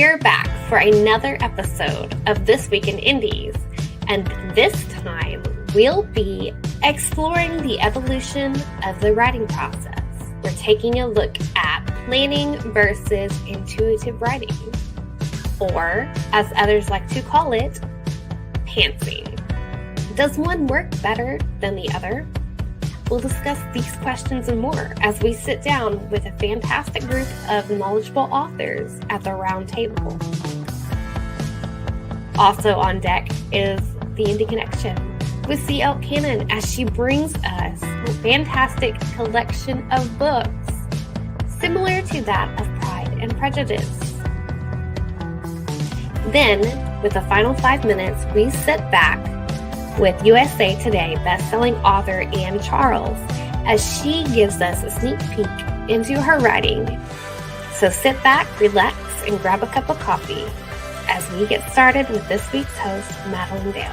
we're back for another episode of This Week in Indies, and this time we'll be exploring the evolution of the writing process. We're taking a look at planning versus intuitive writing, or as others like to call it, pantsing. Does one work better than the other? We'll discuss these questions and more as we sit down with a fantastic group of knowledgeable authors at the round table. Also on deck is the Indie Connection with CL Cannon as she brings us a fantastic collection of books similar to that of Pride and Prejudice. Then, with the final 5 minutes, we sit back with USA Today bestselling author Ann Charles as she gives us a sneak peek into her writing. So sit back, relax, and grab a cup of coffee as we get started with this week's host, Madilynn Dale.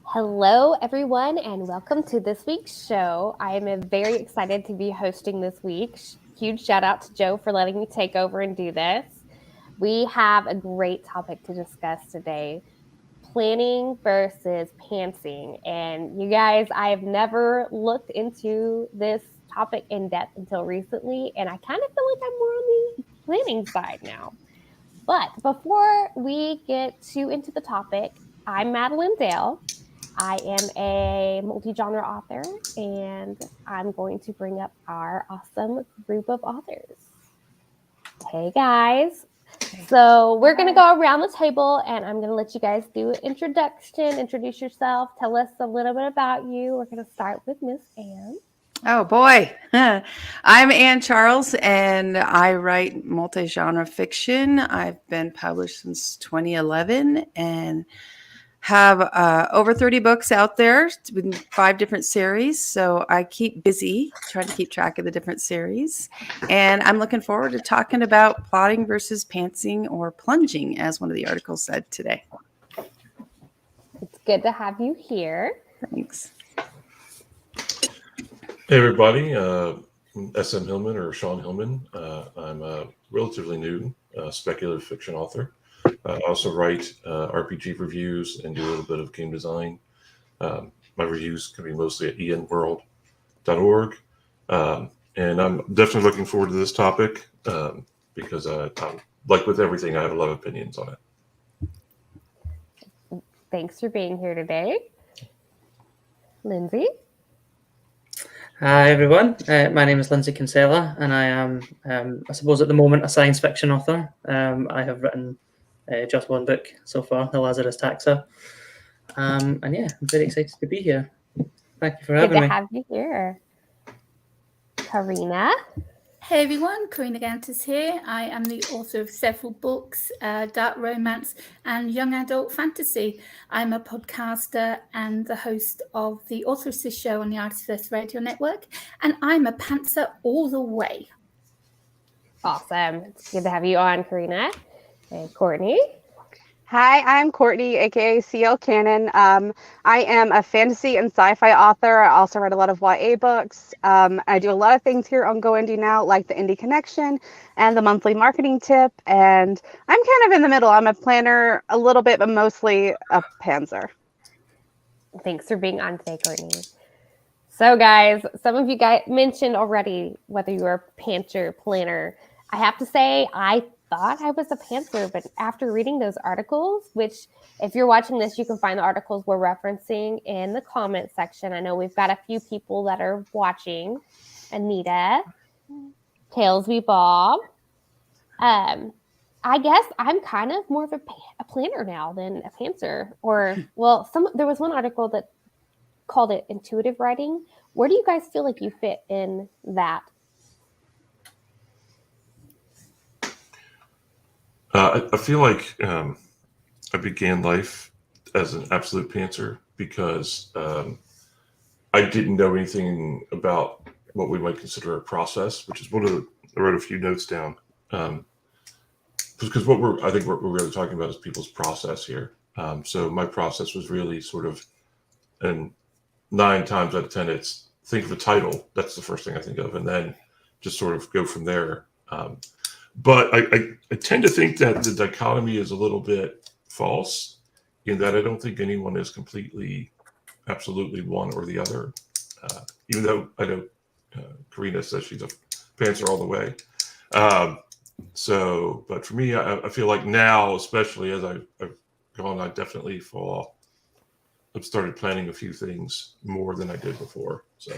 Hello, everyone, and welcome to this week's show. I am very excited to be hosting this week. Huge shout out to Joe for letting me take over and do this. We have a great topic to discuss today, planning versus pantsing. And you guys, I have never looked into this topic in depth until recently, and I kind of feel like I'm more on the planning side now. But before we get too into the topic, I'm Madilynn Dale. I am a multi-genre author, and I'm going to bring up our awesome group of authors. Hey, guys. So we're going to go around the table, and I'm going to let you guys do an introduction, introduce yourself, tell us a little bit about you. We're going to start with Miss Ann. Oh, boy. I'm Ann Charles, and I write multi-genre fiction. I've been published since 2011, and have over 30 books out there with 5 different series. So I keep busy trying to keep track of the different series. And I'm looking forward to talking about plotting versus pantsing or plunging, as one of the articles said today. It's good to have you here. Thanks. Hey, everybody. SM Hillman or Sean Hillman. I'm a relatively new speculative fiction author. I also write RPG reviews and do a little bit of game design. My reviews can be mostly at enworld.org. And I'm definitely looking forward to this topic because, like with everything, I have a lot of opinions on it. Thanks for being here today. Lindsay? Hi, everyone. My name is Lindsay Kinsella, and I am, I suppose at the moment, a science fiction author. I have written just one book so far, The Lazarus Taxa. And yeah, I'm very excited to be here. Thank you for having me. Good to have you here. Karina? Hey everyone, Courtney Aka Cl here. I am the author of several books, dark romance and young adult fantasy. I'm a podcaster and the host of the Author's Show on the Artifice Radio Network, and I'm a pantser all the way. Awesome. It's good to have you on, Karina. Hey, Courtney. Hi, I'm Courtney Aka Cl Cannon. I am a fantasy and sci-fi author. I also write a lot of YA books. I do a lot of things here on GoIndieNow, like the Indie Connection and the monthly marketing tip. And I'm kind of in the middle. I'm a planner a little bit, but mostly a pantser. Thanks for being on today, Courtney. So, guys, some of you guys mentioned already whether you were a pantser, planner. I have to say, I thought I was a pantser, but after reading those articles, which if you're watching this, you can find the articles we're referencing in the comment section. I know we've got a few people that are watching. Anita, Talesby Bob. I guess I'm kind of more of a planner now than a pantser. Or, well, there was one article that called it intuitive writing. Where do you guys feel like you fit in that? I feel like I began life as an absolute pantser because I didn't know anything about what we might consider a process, which is I wrote a few notes down. Because I think what we're really talking about is people's process here. So my process was really sort of an 9 times out of 10, it's think of a title. That's the first thing I think of, and then just sort of go from there. But I tend to think that the dichotomy is a little bit false, in that I don't think anyone is completely, absolutely one or the other. Even though I know Karina says she's a pantser all the way. But for me, I feel like now, especially as I've gone, I definitely I've started planning a few things more than I did before. So.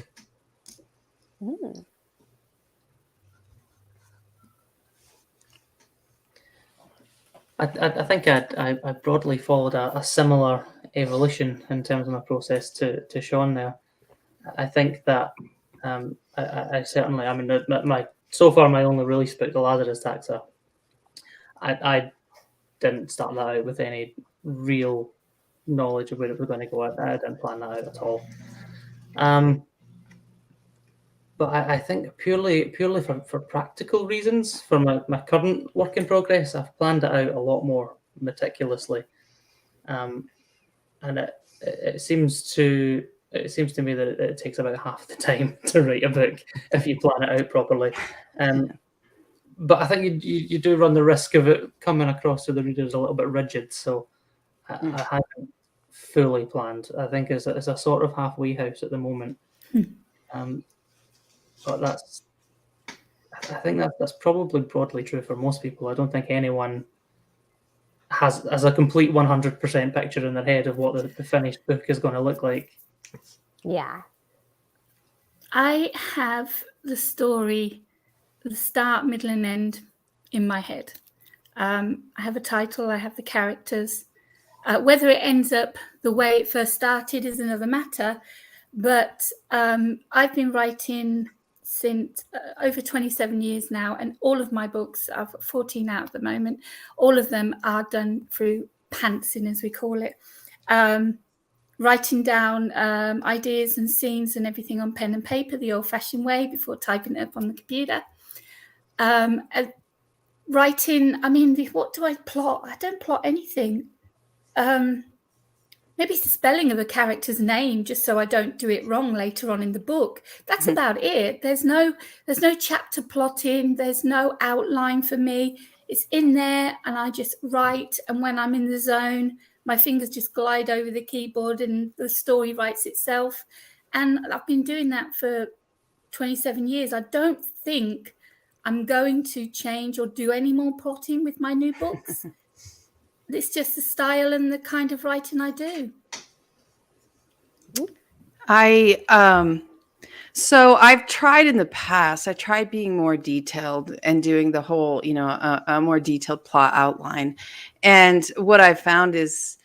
Mm. I think I broadly followed a similar evolution in terms of my process to Sean there. I think that I certainly, I mean, my so far my only release book, The Lazarus Taxa, I didn't start that out with any real knowledge of where it was going to go. I didn't plan that out at all. But I think purely for practical reasons, for my current work in progress, I've planned it out a lot more meticulously, and it seems to me that it takes about half the time to write a book if you plan it out properly. But I think you do run the risk of it coming across to the readers a little bit rigid. So I haven't fully planned. I think it's a sort of halfway house at the moment. But I think that's probably broadly true for most people. I don't think anyone has a complete 100% picture in their head of what the finished book is going to look like. Yeah. I have the story, the start, middle, and end in my head. I have a title, I have the characters. Whether it ends up the way it first started is another matter. But I've been writing since over 27 years now, and all of my books, I've got 14 out at the moment, all of them are done through pantsing, as we call it. Writing down ideas and scenes and everything on pen and paper the old-fashioned way before typing it up on the computer. Writing, I mean, what do I plot? I don't plot anything. Maybe it's the spelling of a character's name, just so I don't do it wrong later on in the book. That's about it. There's no chapter plotting. There's no outline for me. It's in there, and I just write. And when I'm in the zone, my fingers just glide over the keyboard, and the story writes itself. And I've been doing that for 27 years. I don't think I'm going to change or do any more plotting with my new books. It's just the style and the kind of writing I do. So I've tried in the past. I tried being more detailed and doing the whole, a more detailed plot outline. And what I found is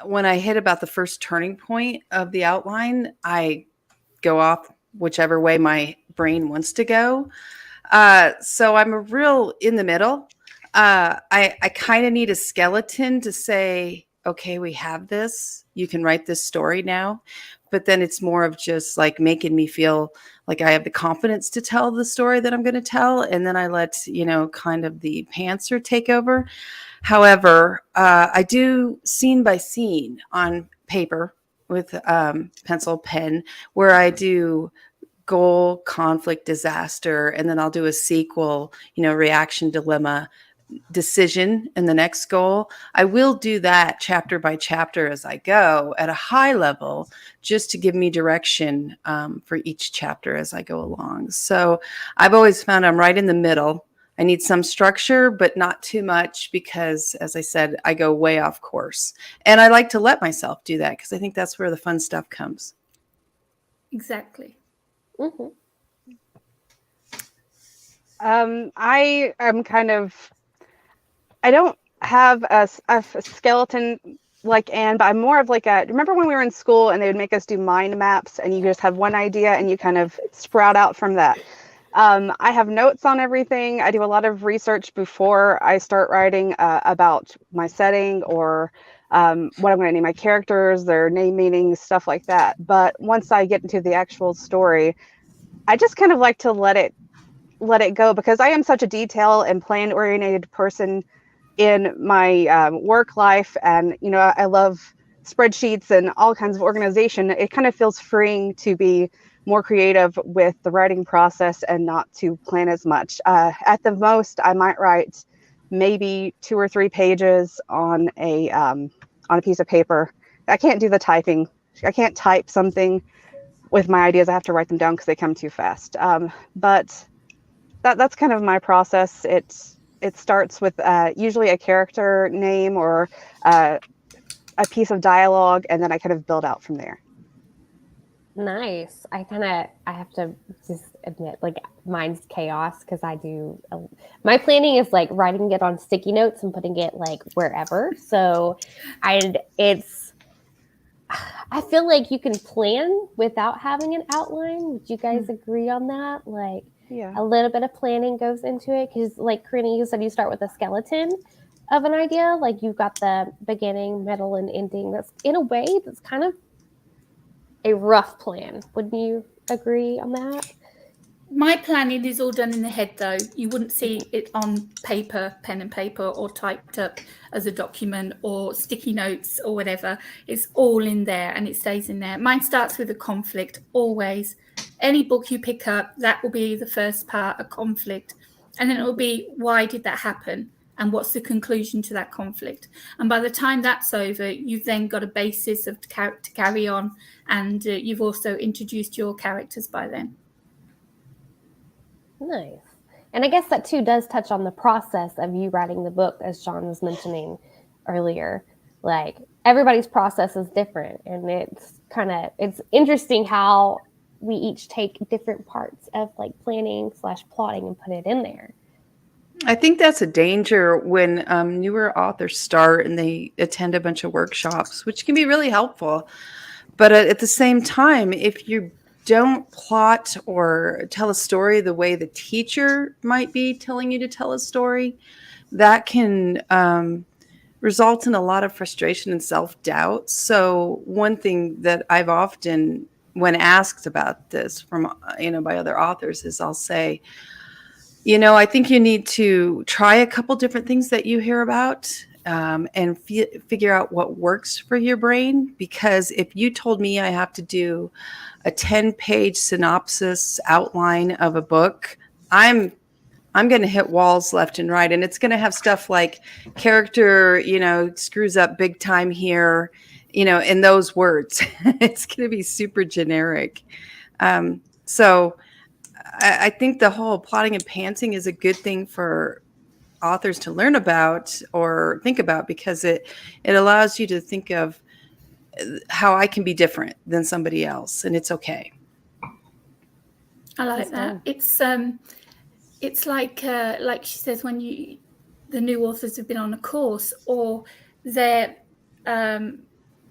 when I hit about the first turning point of the outline, I go off whichever way my brain wants to go. So I'm a real in the middle. I kind of need a skeleton to say, okay, we have this. You can write this story now. But then it's more of just like making me feel like I have the confidence to tell the story that I'm going to tell. And then I let, kind of the pantser take over. However, I do scene by scene on paper with pencil, pen, where I do goal, conflict, disaster, and then I'll do a sequel, reaction, dilemma, decision, and the next goal. I will do that chapter by chapter as I go at a high level, just to give me direction for each chapter as I go along. So I've always found I'm right in the middle. I need some structure, but not too much, because, as I said, I go way off course. And I like to let myself do that, because I think that's where the fun stuff comes. Exactly. Mm-hmm. I am I don't have a skeleton like Anne, but I'm more of like remember when we were in school and they would make us do mind maps, and you just have one idea and you kind of sprout out from that. I have notes on everything. I do a lot of research before I start writing about my setting or what I'm going to name my characters, their name meanings, stuff like that. But once I get into the actual story, I just kind of like to let it go, because I am such a detail and plan oriented person in my work life. And, I love spreadsheets and all kinds of organization, it kind of feels freeing to be more creative with the writing process and not to plan as much. At the most, I might write maybe 2 or 3 pages on a piece of paper. I can't do the typing. I can't type something with my ideas. I have to write them down because they come too fast. But that's kind of my process. It starts with usually a character name or a piece of dialogue, and then I kind of build out from there. Nice. I have to just admit, like, mine's chaos because my planning is like writing it on sticky notes and putting it like wherever. So I feel like you can plan without having an outline. Would you guys agree on that? Like, Yeah. a little bit of planning goes into it because, like, Courtney, you said you start with a skeleton of an idea. Like, you've got the beginning, middle, and ending. That's, in a way, that's kind of a rough plan. Wouldn't you agree on that? My planning is all done in the head, though. You wouldn't see it on paper, pen and paper, or typed up as a document or sticky notes or whatever. It's all in there and it stays in there. Mine starts with a conflict, always. Any book you pick up, that will be the first part, a conflict. And then it will be, why did that happen? And what's the conclusion to that conflict? And by the time that's over, you've then got a basis to carry on. And you've also introduced your characters by then. Nice. And I guess that too does touch on the process of you writing the book, as Sean was mentioning earlier. Like, everybody's process is different, and it's interesting how we each take different parts of like planning / plotting and put it in there. I think that's a danger when newer authors start and they attend a bunch of workshops, which can be really helpful. But at the same time, if you don't plot or tell a story the way the teacher might be telling you to tell a story, that can result in a lot of frustration and self-doubt. So one thing that I've often, when asked about this from, by other authors, is I'll say, I think you need to try a couple different things that you hear about and figure out what works for your brain. Because if you told me I have to do a 10-page synopsis outline of a book, I'm going to hit walls left and right. And it's going to have stuff like character, screws up big time here, in those words. It's going to be super generic. So I think the whole plotting and pantsing is a good thing for authors to learn about or think about, because it allows you to think of how I can be different than somebody else, and it's okay. I like that. It's like she says, when the new authors have been on a course, or their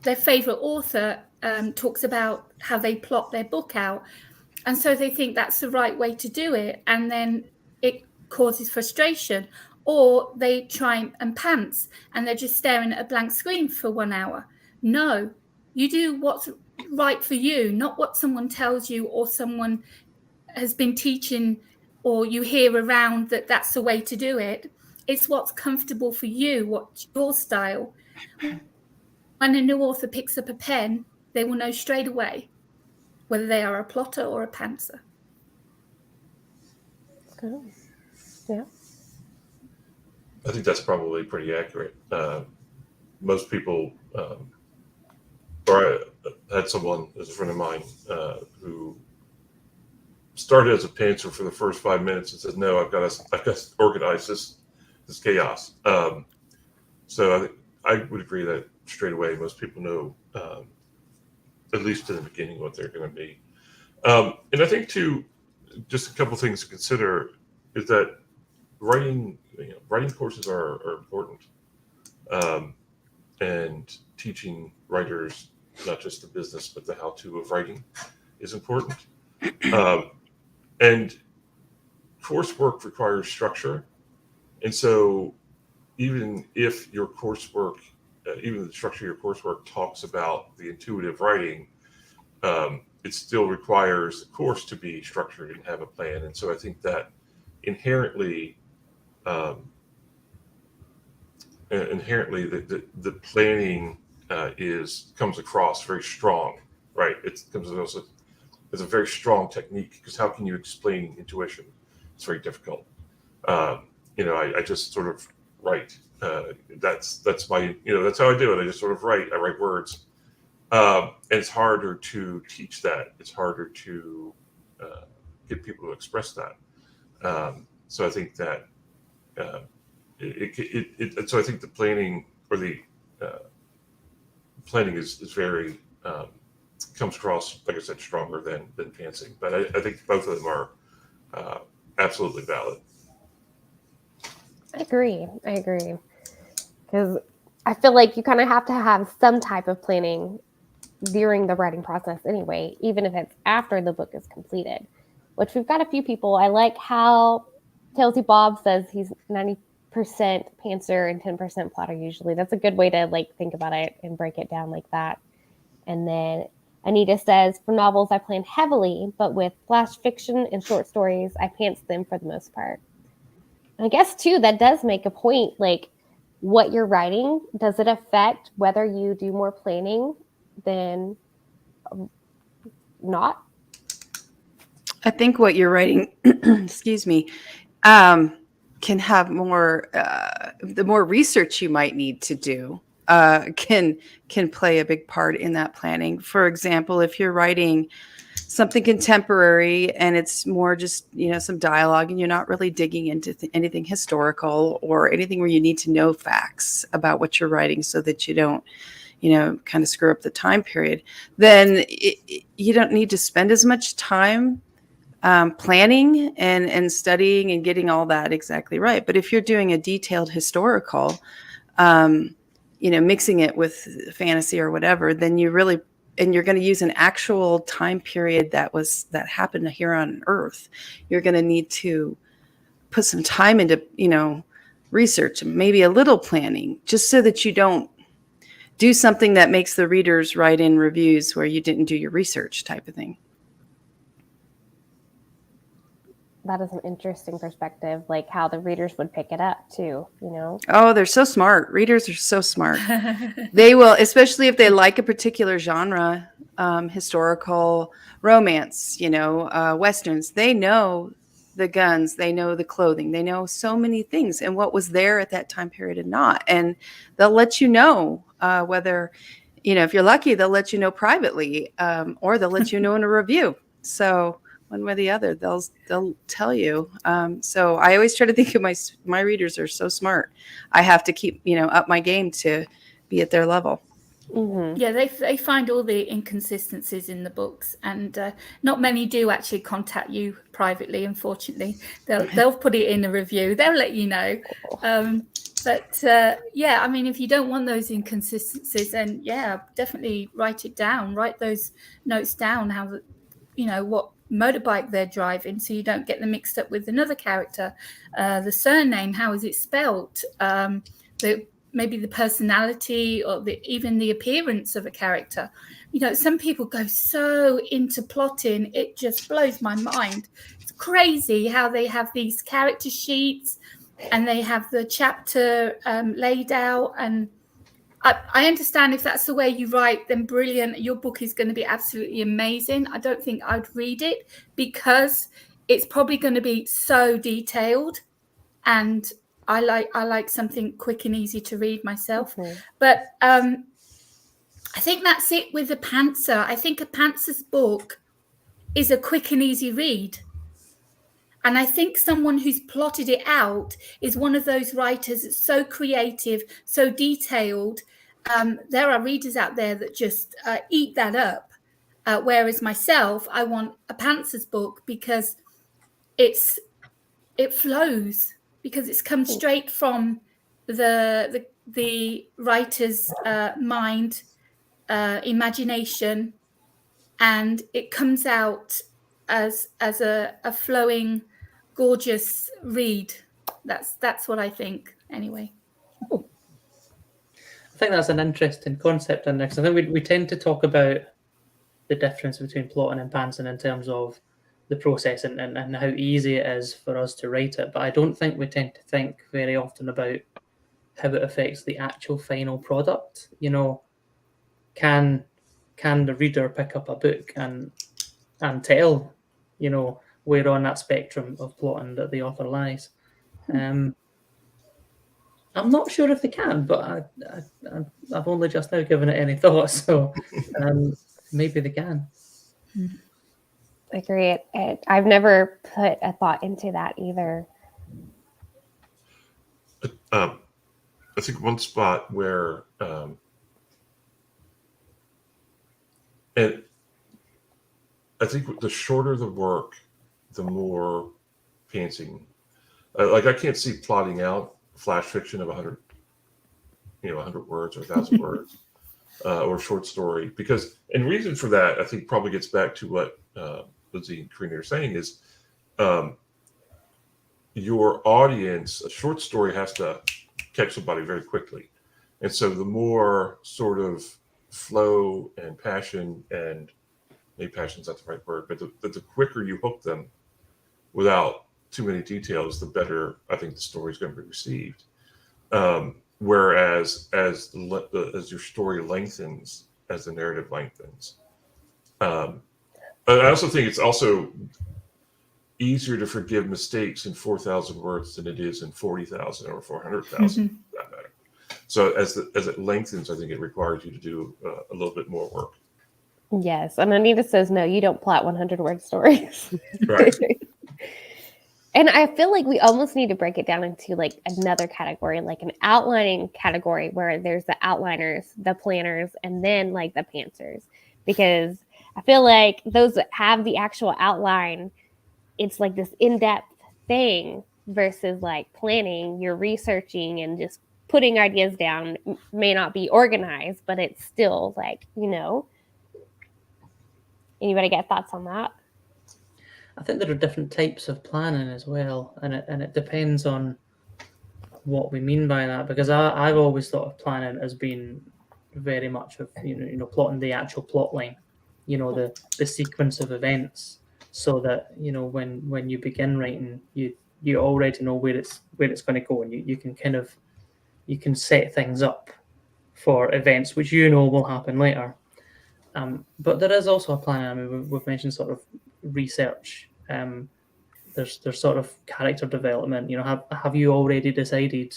favorite author talks about how they plot their book out, and so they think that's the right way to do it, and then it causes frustration. Or they try and pants, and they're just staring at a blank screen for 1 hour. No, you do what's right for you, not what someone tells you or someone has been teaching, or you hear around that's the way to do it. It's what's comfortable for you, what's your style. When a new author picks up a pen, they will know straight away whether they are a plotter or a pantser. Oh. Yeah. I think that's probably pretty accurate. Most people, or I had someone as a friend of mine who started as a pantser for the first 5 minutes and said, "No, I've got to organize this chaos." So I would agree that straight away most people know, at least in the beginning, what they're going to be. And I think too, just a couple things to consider is that writing courses are important, and teaching writers not just the business but the how-to of writing is important. And coursework requires structure, and so even if your coursework, even the structure of your coursework talks about the intuitive writing, it still requires the course to be structured and have a plan. And so I think that inherently the planning comes across very strong, right? It comes across as a very strong technique, because how can you explain intuition? It's very difficult. I just sort of write. That's my, that's how I do it. I just sort of write. I write words. And it's harder to teach that. It's harder to get people to express that. So I think that so I think the planning, or the planning is very comes across, like I said, stronger than pantsing. But I think both of them are absolutely valid. I agree. Because I feel like you kind of have to have some type of planning during the writing process anyway, even if it's after the book is completed, which we've got a few people. I like how Tailsy Bob says he's 90% pantser and 10% plotter usually. That's a good way to think about it and break it down like that. And then Anita says, for novels, I plan heavily, but with flash fiction and short stories, I pants them for the most part. And I guess, too, that does make a point. What you're writing, does it affect whether you do more planning than not? I think what you're writing, excuse me, can have more, the more research you might need to do can play a big part in that planning. For example, if you're writing something contemporary and it's more just, some dialogue, and you're not really digging into anything historical or anything where you need to know facts about what you're writing so that you don't, kind of screw up the time period, then you don't need to spend as much time planning and studying and getting all that exactly right. But if you're doing a detailed historical, mixing it with fantasy or whatever, then you're going to use an actual time period that happened here on Earth. You're going to need to put some time into, research, maybe a little planning, just so that you don't do something that makes the readers write in reviews where you didn't do your research, type of thing. That is an interesting perspective, how the readers would pick it up too, Oh, they're so smart. Readers are so smart. They will, especially if they like a particular genre, historical, romance, Westerns. They know the guns, they know the clothing, they know so many things and what was there at that time period and not. And they'll let you know whether, if you're lucky, they'll let you know privately, or they'll let you know in a review. So one way or the other, they'll tell you. So I always try to think of my readers are so smart. I have to keep, up my game to be at their level. Mm-hmm. Yeah, they find all the inconsistencies in the books, and not many do actually contact you privately. Unfortunately, they'll put it in a review. They'll let you know. But if you don't want those inconsistencies, then definitely write it down. Write those notes down. How what motorbike they're driving, so you don't get them mixed up with another character. The surname, how is it spelt? Maybe the personality, or even the appearance of a character. Some people go so into plotting, it just blows my mind. It's crazy how they have these character sheets and they have the chapter laid out. And I understand if that's the way you write, then brilliant. Your book is going to be absolutely amazing. I don't think I'd read it because it's probably going to be so detailed, and I like something quick and easy to read myself. Mm-hmm. But I think that's it with a pantser. I think a pantser's book is a quick and easy read. And I think someone who's plotted it out is one of those writers that's so creative, so detailed. There are readers out there that just eat that up. Whereas myself, I want a pantser's book because it flows, because it's come straight from the writer's mind, imagination, and it comes out as a flowing, gorgeous read. That's what I think, anyway. I think that's an interesting concept in there, because I think we tend to talk about the difference between plotting and pantsing in terms of the process and how easy it is for us to write it. But I don't think we tend to think very often about how it affects the actual final product. can the reader pick up a book and tell, you know, where on that spectrum of plotting that the author lies? I'm not sure if they can, but I've only just now given it any thought, so maybe they can. Agree. I've never put a thought into that either. I think one spot where and I think the shorter the work, the more pantsing. Like I can't see plotting out flash fiction of 100 words or 1,000 words or short story, because, and reason for that I think probably gets back to what Lindsay and Karina are saying is your audience, a short story has to catch somebody very quickly, and so the more sort of flow and passion, and maybe passion's not the right word, but the quicker you hook them without too many details, the better I think the story is going to be received. Whereas as your story lengthens, as the narrative lengthens, I also think it's also easier to forgive mistakes in 4,000 words than it is in 40,000 or 400,000 for that matter. So as it lengthens, I think it requires you to do a little bit more work. Yes, and Anita says no, you don't plot 100-word stories. Right. And I feel like we almost need to break it down into like another category, like an outlining category where there's the outliners, the planners, and then like the pantsers. Because I feel like those that have the actual outline, it's like this in-depth thing versus like planning, you're researching and just putting ideas down, may not be organized, but it's still like, you know. Anybody get thoughts on that? I think there are different types of planning as well, and it depends on what we mean by that. Because I've always thought of planning as being very much of plotting the actual plot line, the sequence of events, so that when you begin writing, you already know where it's going to go, and you can set things up for events which will happen later. But there is also a plan. I mean, we've mentioned sort of research. There's sort of character development. Have you already decided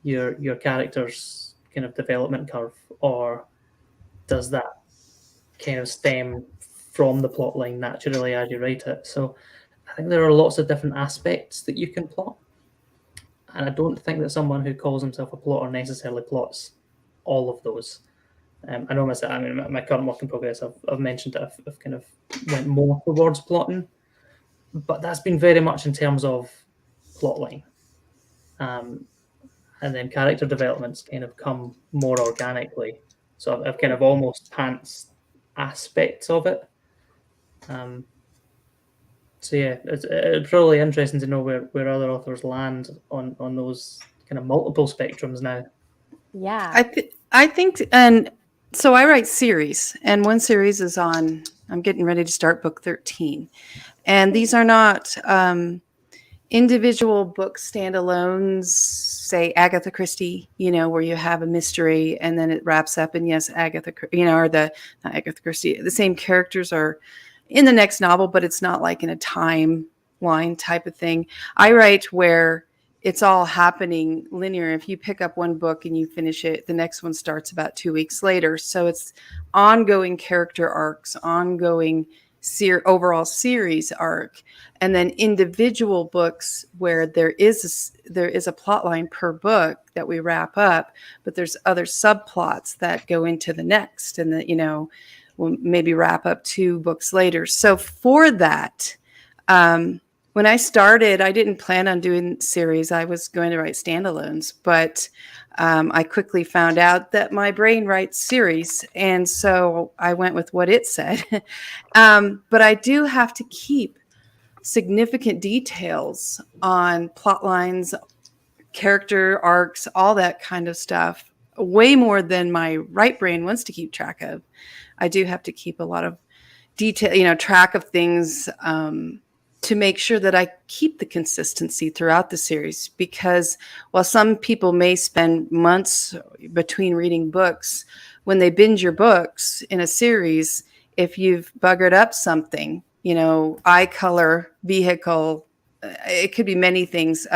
your character's kind of development curve, or does that kind of stem from the plot line naturally as you write it? So I think there are lots of different aspects that you can plot, and I don't think that someone who calls himself a plotter necessarily plots all of those. I know myself. I mean, my current work in progress, I've mentioned that I've kind of went more towards plotting, but that's been very much in terms of plotline, and then character developments kind of come more organically. So I've kind of almost pants aspects of it. So yeah, it's probably interesting to know where other authors land on those kind of multiple spectrums now. Yeah, I think, and so I write series, and one series is on. I'm getting ready to start book 13, and these are not individual book standalones. Say Agatha Christie, where you have a mystery and then it wraps up, and yes, Agatha, or not Agatha Christie. The same characters are in the next novel, but it's not like in a timeline type of thing. I write where it's all happening linear. If you pick up one book and you finish it, the next one starts about 2 weeks later. So it's ongoing character arcs, ongoing overall series arc, and then individual books where there is a plot line per book that we wrap up, but there's other subplots that go into the next, and that we'll maybe wrap up 2 books later. So for that, when I started, I didn't plan on doing series. I was going to write standalones, but I quickly found out that my brain writes series, and so I went with what it said. But I do have to keep significant details on plot lines, character arcs, all that kind of stuff, way more than my right brain wants to keep track of. I do have to keep a lot of detail, track of things, to make sure that I keep the consistency throughout the series. Because while some people may spend months between reading books, when they binge your books in a series, if you've buggered up something, eye color, vehicle, it could be many things,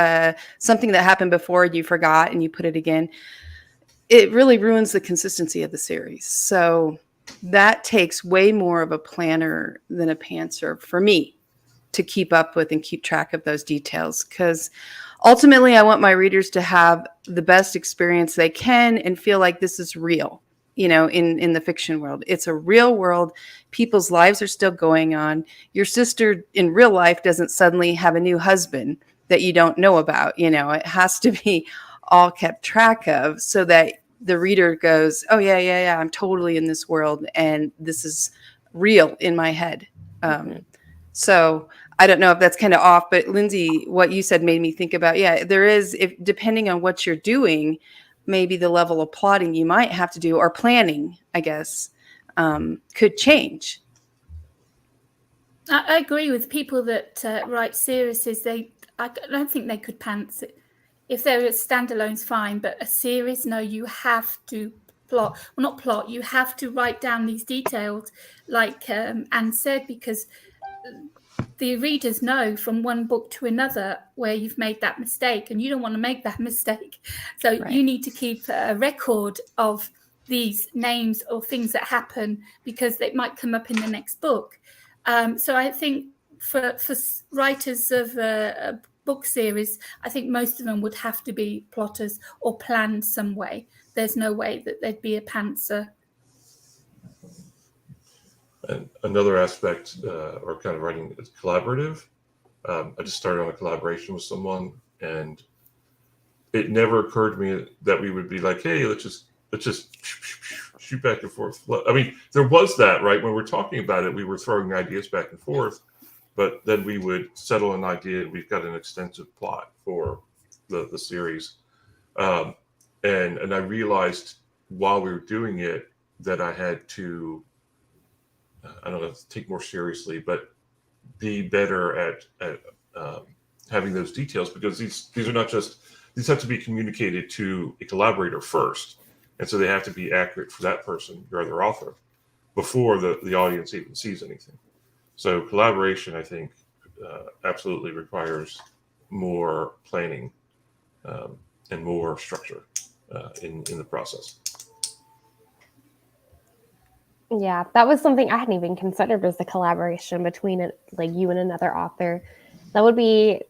something that happened before and you forgot and you put it again, it really ruins the consistency of the series. So that takes way more of a planner than a pantser for me to keep up with and keep track of those details, because ultimately I want my readers to have the best experience they can and feel like this is real. In the fiction world, it's a real world. People's lives are still going on. Your sister in real life doesn't suddenly have a new husband that you don't know about. It has to be all kept track of so that the reader goes, oh yeah, I'm totally in this world and this is real in my head. So I don't know if that's kind of off, but Lindsay, what you said made me think about, there is, if depending on what you're doing, maybe the level of plotting you might have to do, or planning, I guess, could change. I agree with people that write series. I don't think they could pants it. If they're standalones, fine, but a series, no, you have to plot. Well, not plot. You have to write down these details, like Anne said, because the readers know from one book to another where you've made that mistake, and you don't want to make that mistake. So You need to keep a record of these names or things that happen, because they might come up in the next book. So I think for writers of a book series, I think most of them would have to be plotters or planned some way. There's no way that there'd be a pantser. And another aspect, or kind of writing, is collaborative. I just started on a collaboration with someone, and it never occurred to me that we would be like, hey, let's just shoot back and forth. I mean, there was that, right? When we're talking about it, we were throwing ideas back and forth, but then we would settle an idea. We've got an extensive plot for the series. And I realized while we were doing it that I had to, I don't know, take more seriously, but be better at having those details, because these are not just, these have to be communicated to a collaborator first. And so they have to be accurate for that person, your other author, before the audience even sees anything. So collaboration, I think, absolutely requires more planning and more structure in the process. Yeah, that was something I hadn't even considered, was the collaboration between like you and another author. That would be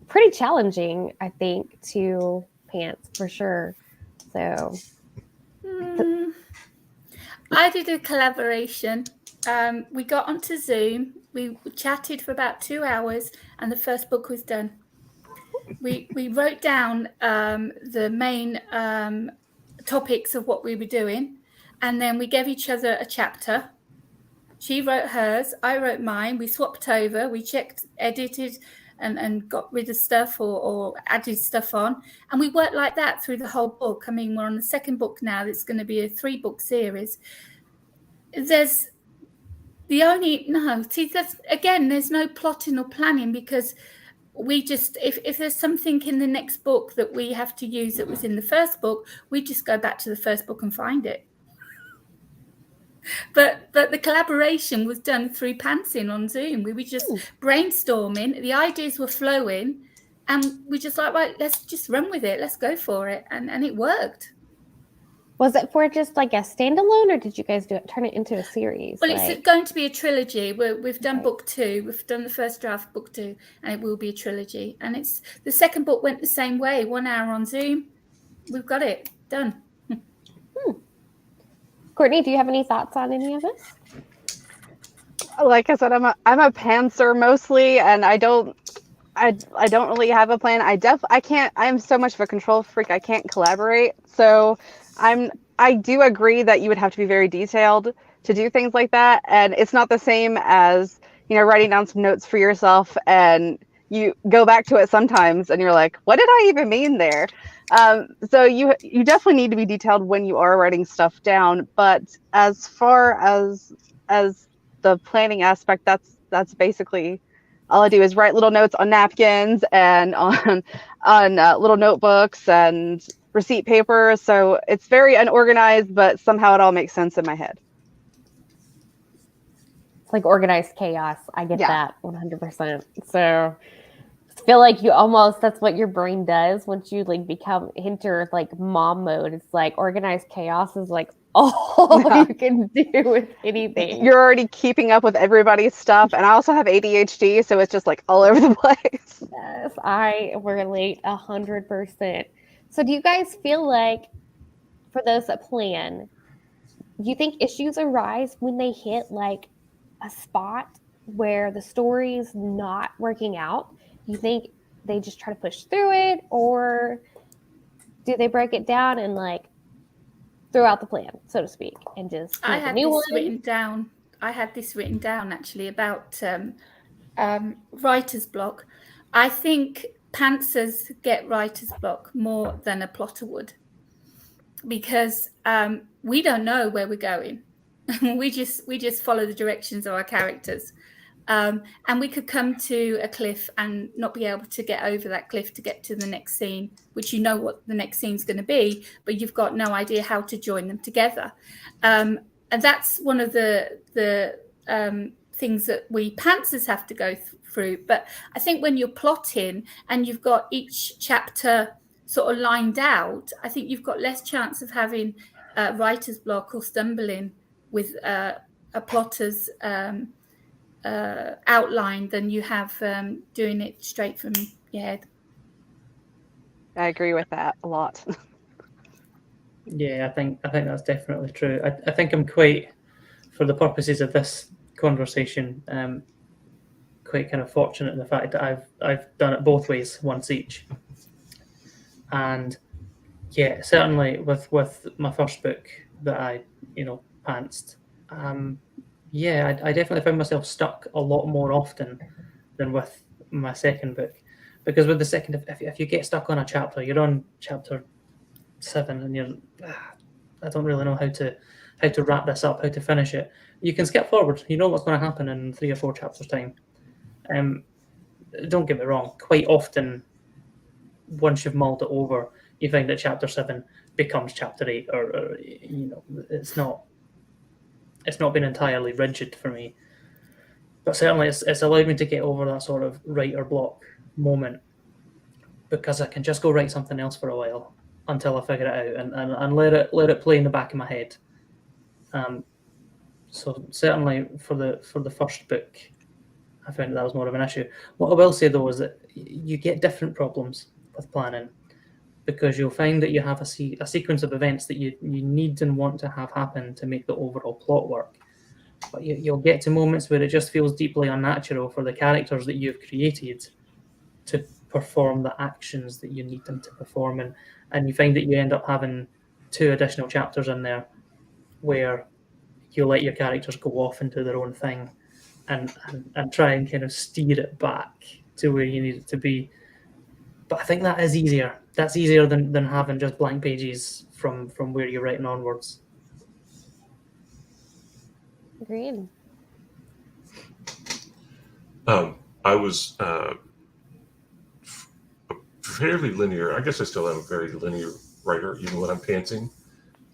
pretty challenging, I think, to pants for sure. So I did a collaboration. We got onto Zoom. We chatted for about 2 hours, and the first book was done. We wrote down the main topics of what we were doing, and then we gave each other a chapter. She wrote hers, I wrote mine. We swapped over. We checked, edited, and got rid of stuff or added stuff on. And we worked like that through the whole book. I mean, we're on the second book now. It's going to be a 3-book series. There's no plotting or planning, because we just, if there's something in the next book that we have to use that was in the first book, we just go back to the first book and find it. But the collaboration was done through pantsing on Zoom. We were just brainstorming. The ideas were flowing, and we just like, right, let's just run with it. Let's go for it. And it worked. Was it for just like a standalone, or did you guys turn it into a series? Well, it's going to be a trilogy. We've done book 2. We've done the first draft of book 2, and it will be a trilogy. And it's the second book went the same way. 1 hour on Zoom. We've got it done. Courtney, do you have any thoughts on any of this? Like I said, I'm a pantser mostly, and I don't really have a plan. I'm so much of a control freak. I can't collaborate. So I do agree that you would have to be very detailed to do things like that. And it's not the same as, writing down some notes for yourself, and you go back to it sometimes and you're like, what did I even mean there? So you definitely need to be detailed when you are writing stuff down. But as far as the planning aspect, that's basically all I do is write little notes on napkins and on little notebooks, and receipt paper. So it's very unorganized, but somehow it all makes sense in my head. It's like organized chaos. I get Yeah. that 100%. So I feel like that's what your brain does once you like enter like mom mode. It's like organized chaos is like all Yeah. you can do with anything. You're already keeping up with everybody's stuff. And I also have ADHD, so it's just like all over the place. Yes, I relate 100%. So do you guys feel like, for those that plan, do you think issues arise when they hit like a spot where the story's not working out? Do you think they just try to push through it, or do they break it down and like throw out the plan, so to speak, and just I make a had new this one? written down. I had this written down actually about writer's block. I think pantsers get writer's block more than a plotter would, because we don't know where we're going. we just follow the directions of our characters, and we could come to a cliff and not be able to get over that cliff to get to the next scene, which you know what the next scene's going to be, but you've got no idea how to join them together. And that's one of the things that we pantsers have to go through. But I think when you're plotting and you've got each chapter sort of lined out, I think you've got less chance of having writer's block or stumbling with a plotter's outline than you have doing it straight from your head. I agree with that a lot. Yeah, I think that's definitely true. I think I'm quite, for the purposes of this conversation, quite kind of fortunate in the fact that I've done it both ways, once each. And yeah, certainly with my first book that I pantsed, yeah, I definitely found myself stuck a lot more often than with my second book, because with the second, if you get stuck on a chapter, you're on chapter 7 and you're I don't really know how to wrap this up, how to finish it. You can skip forward. You know what's going to happen in 3 or 4 chapters time. Don't get me wrong. Quite often, once you've mulled it over, you find that chapter 7 becomes chapter 8, or it's not been entirely rigid for me. But certainly, it's allowed me to get over that sort of writer block moment, because I can just go write something else for a while until I figure it out and let it play in the back of my head. So certainly for the first book, I found that was more of an issue. What I will say though is that you get different problems with planning, because you'll find that you have a sequence of events that you need and want to have happen to make the overall plot work. But you'll get to moments where it just feels deeply unnatural for the characters that you've created to perform the actions that you need them to perform, and you find that you end up having 2 additional chapters in there where you let your characters go off into their own thing and try and kind of steer it back to where you need it to be. But I think that is easier. That's easier than having just blank pages from where you're writing onwards. Agreed. I was fairly linear. I guess I still am a very linear writer, even when I'm pantsing,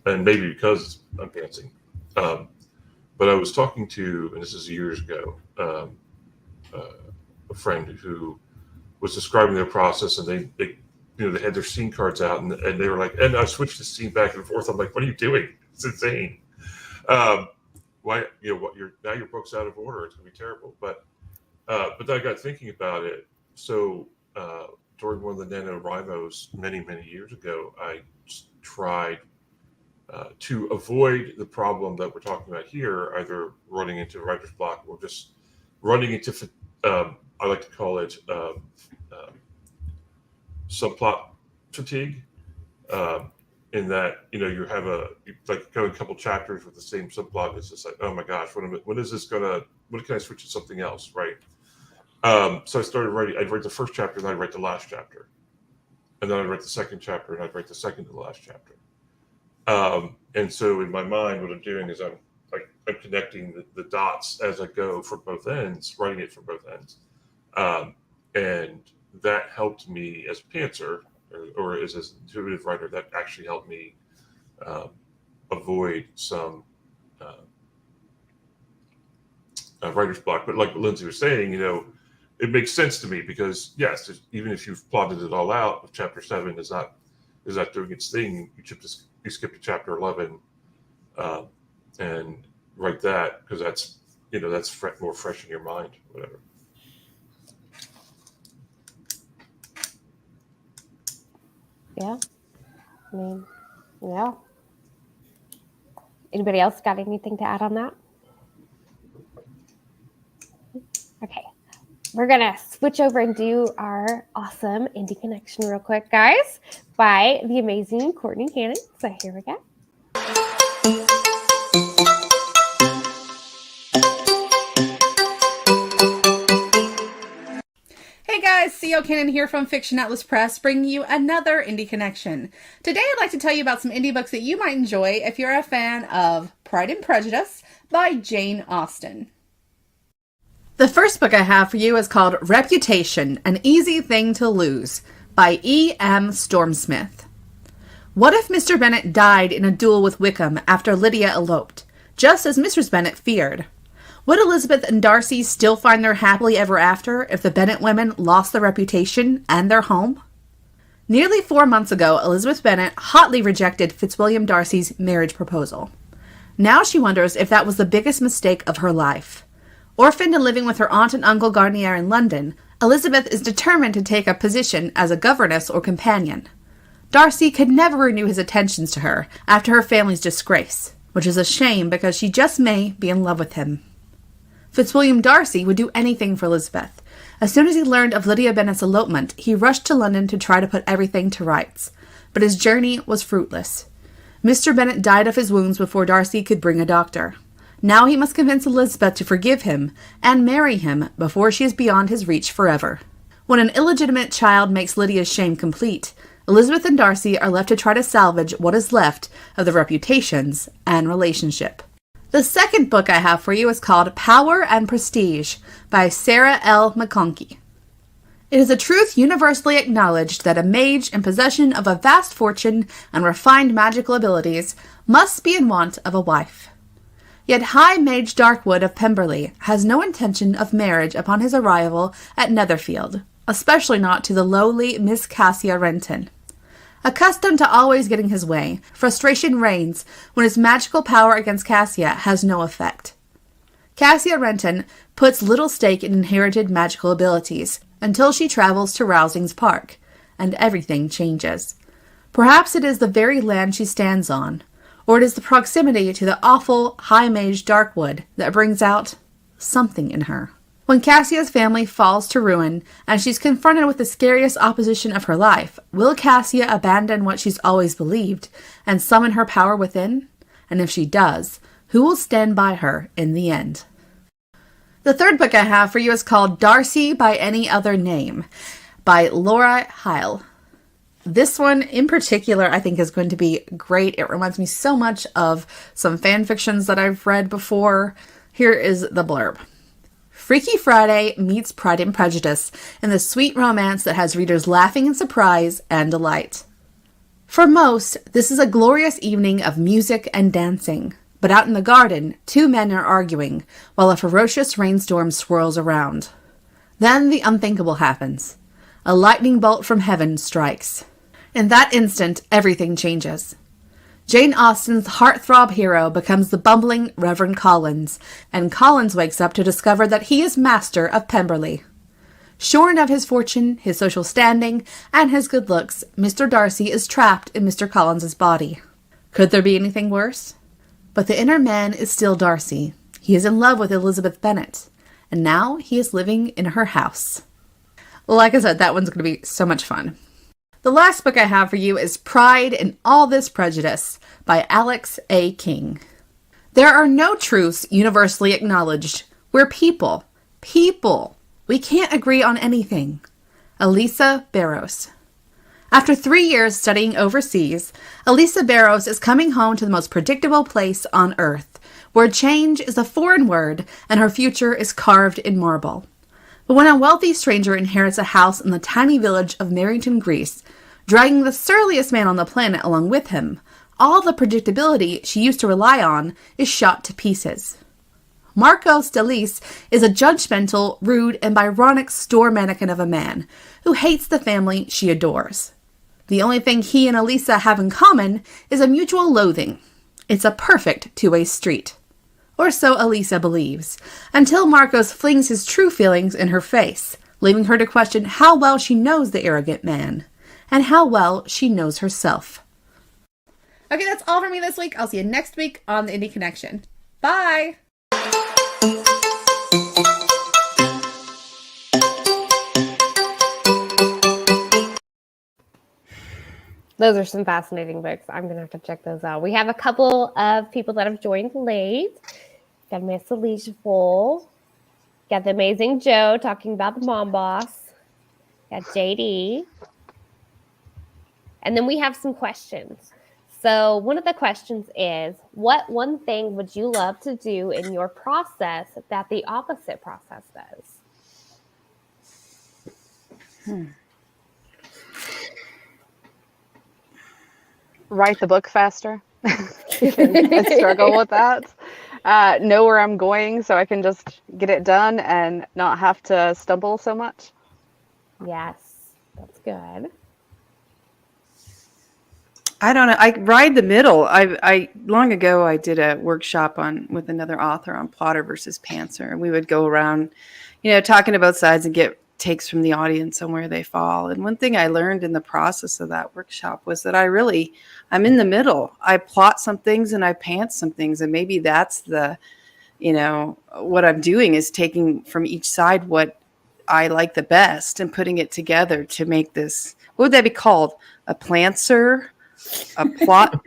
and maybe because I'm pantsing. But I was talking to, and this is years ago, a friend who was describing their process, and they had their scene cards out, and they were like, and I switched the scene back and forth. I'm like, what are you doing? It's insane. Why, now your book's out of order. It's gonna be terrible. But then I got thinking about it. So during one of the NaNoWriMos many years ago, I tried to avoid the problem that we're talking about here, either running into writer's block or just running into, I like to call it subplot fatigue, in that, you have going a couple chapters with the same subplot. It's just like, oh my gosh, when can I switch to something else, right? So I started writing. I'd write the first chapter, then I'd write the last chapter, and then I'd write the second chapter, and I'd write the second to the last chapter. And so in my mind, what I'm doing is I'm connecting the dots as I go from both ends, writing it from both ends. And that helped me as a pantser or as an intuitive writer, that actually helped me avoid some writer's block. But like Lindsay was saying, it makes sense to me because yes, even if you've plotted it all out, if chapter 7 is not doing its thing, you skip to chapter 11 and write that because that's more fresh in your mind, whatever. Yeah. I mean, yeah. Anybody else got anything to add on that? Okay. We're going to switch over and do our awesome indie connection real quick, guys, by the amazing Courtney Cannon. So here we go. Hey guys, C.L. Cannon here from Fiction Atlas Press, bringing you another Indie Connection. Today I'd like to tell you about some indie books that you might enjoy if you're a fan of Pride and Prejudice by Jane Austen. The first book I have for you is called Reputation, An Easy Thing to Lose by E.M. Stormsmith. What if Mr. Bennet died in a duel with Wickham after Lydia eloped, just as Mrs. Bennet feared? Would Elizabeth and Darcy still find their happily ever after if the Bennet women lost their reputation and their home? Nearly 4 months ago, Elizabeth Bennet hotly rejected Fitzwilliam Darcy's marriage proposal. Now she wonders if that was the biggest mistake of her life. Orphaned and living with her aunt and uncle Garnier in London, Elizabeth is determined to take a position as a governess or companion. Darcy could never renew his attentions to her after her family's disgrace, which is a shame because she just may be in love with him. Fitzwilliam Darcy would do anything for Elizabeth. As soon as he learned of Lydia Bennet's elopement, he rushed to London to try to put everything to rights. But his journey was fruitless. Mr. Bennet died of his wounds before Darcy could bring a doctor. Now he must convince Elizabeth to forgive him and marry him before she is beyond his reach forever. When an illegitimate child makes Lydia's shame complete, Elizabeth and Darcy are left to try to salvage what is left of their reputations and relationship. The second book I have for you is called Power and Prestige by Sarah L. Mcconkey. It is a truth universally acknowledged that a mage in possession of a vast fortune and refined magical abilities must be in want of a wife. Yet High Mage Darkwood of Pemberley has no intention of marriage upon his arrival at Netherfield, especially not to the lowly Miss Cassia Renton. Accustomed to always getting his way, frustration reigns when his magical power against Cassia has no effect. Cassia Renton puts little stake in inherited magical abilities until she travels to Rousings Park, and everything changes. Perhaps it is the very land she stands on, or it is the proximity to the awful High Mage Darkwood that brings out something in her. When Cassia's family falls to ruin and she's confronted with the scariest opposition of her life, will Cassia abandon what she's always believed and summon her power within? And if she does, who will stand by her in the end? The third book I have for you is called Darcy by Any Other Name by Laura Heil. This one in particular I think is going to be great. It reminds me so much of some fan fictions that I've read before. Here is the blurb. Freaky Friday meets Pride and Prejudice in the sweet romance that has readers laughing in surprise and delight. For most, this is a glorious evening of music and dancing, but out in the garden, 2 men are arguing, while a ferocious rainstorm swirls around. Then the unthinkable happens. A lightning bolt from heaven strikes. In that instant, everything changes. Jane Austen's heartthrob hero becomes the bumbling Reverend Collins, and Collins wakes up to discover that he is master of Pemberley. Shorn of his fortune, his social standing, and his good looks, Mr. Darcy is trapped in Mr. Collins's body. Could there be anything worse? But the inner man is still Darcy. He is in love with Elizabeth Bennet, and now he is living in her house. Like I said, that one's going to be so much fun. The last book I have for you is Pride and All This Prejudice by Alex A. King. There are no truths universally acknowledged. We're people. People. We can't agree on anything. Elisa Barros. After 3 years studying overseas, Elisa Barros is coming home to the most predictable place on earth, where change is a foreign word and her future is carved in marble. But when a wealthy stranger inherits a house in the tiny village of Merrington, Greece, dragging the surliest man on the planet along with him. All the predictability she used to rely on is shot to pieces. Marcos Delis is a judgmental, rude, and Byronic store mannequin of a man who hates the family she adores. The only thing he and Elisa have in common is a mutual loathing. It's a perfect two-way street. Or so Elisa believes, until Marcos flings his true feelings in her face, leaving her to question how well she knows the arrogant man, and how well she knows herself. Okay, that's all for me this week. I'll see you next week on the Indie Connection. Bye! Those are some fascinating books. I'm going to have to check those out. We have a couple of people that have joined late. Got Miss Alicia Full. Got the amazing Joe talking about the mom boss. Got JD. And then we have some questions. So one of the questions is, what one thing would you love to do in your process that the opposite process does? Write the book faster. I struggle with that. Know where I'm going so I can just get it done and not have to stumble so much. Yes, that's good. I don't know. I ride the middle. I long ago I did a workshop with another author on plotter versus pantser, and we would go around, talking to both sides and get takes from the audience on where they fall. And one thing I learned in the process of that workshop was that I'm in the middle. I plot some things and I pant some things, and maybe that's what I'm doing is taking from each side what I like the best and putting it together to make this. What would that be called? A plantser? A plot.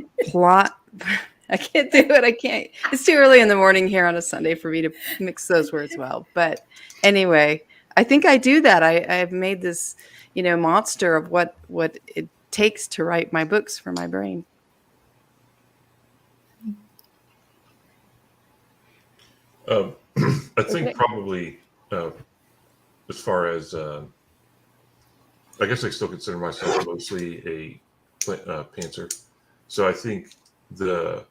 I can't do it. I can't. It's too early in the morning here on a Sunday for me to mix those words well. But anyway, I think I do that. I've made this, monster of what it takes to write my books for my brain. I think probably as far as I guess I still consider myself mostly a pantser. So I think the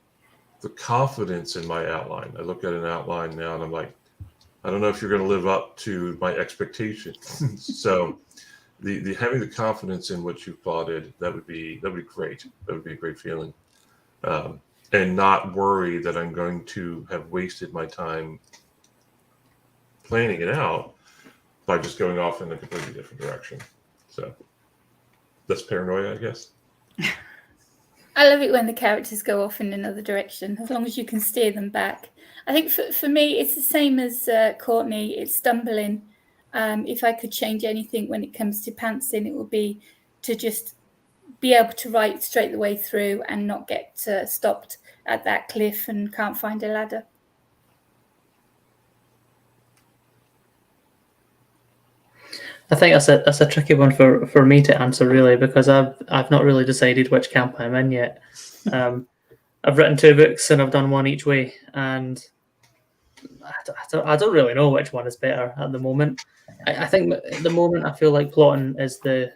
confidence in my outline. I look at an outline now and I'm like, I don't know if you're going to live up to my expectations. So the having the confidence in what you've plotted, that would be great. That would be a great feeling. And not worry that I'm going to have wasted my time planning it out by just going off in a completely different direction. So that's paranoia, I guess. I love it when the characters go off in another direction, as long as you can steer them back. I think for me, it's the same as Courtney. It's stumbling. If I could change anything when it comes to pantsing, it would be to just be able to write straight the way through and not get stopped at that cliff and can't find a ladder. I think that's a tricky one for me to answer, really, because I've not really decided which camp I'm in yet. I've written 2 books and I've done one each way, and I don't really know which one is better at the moment. I think at the moment I feel like plotting is the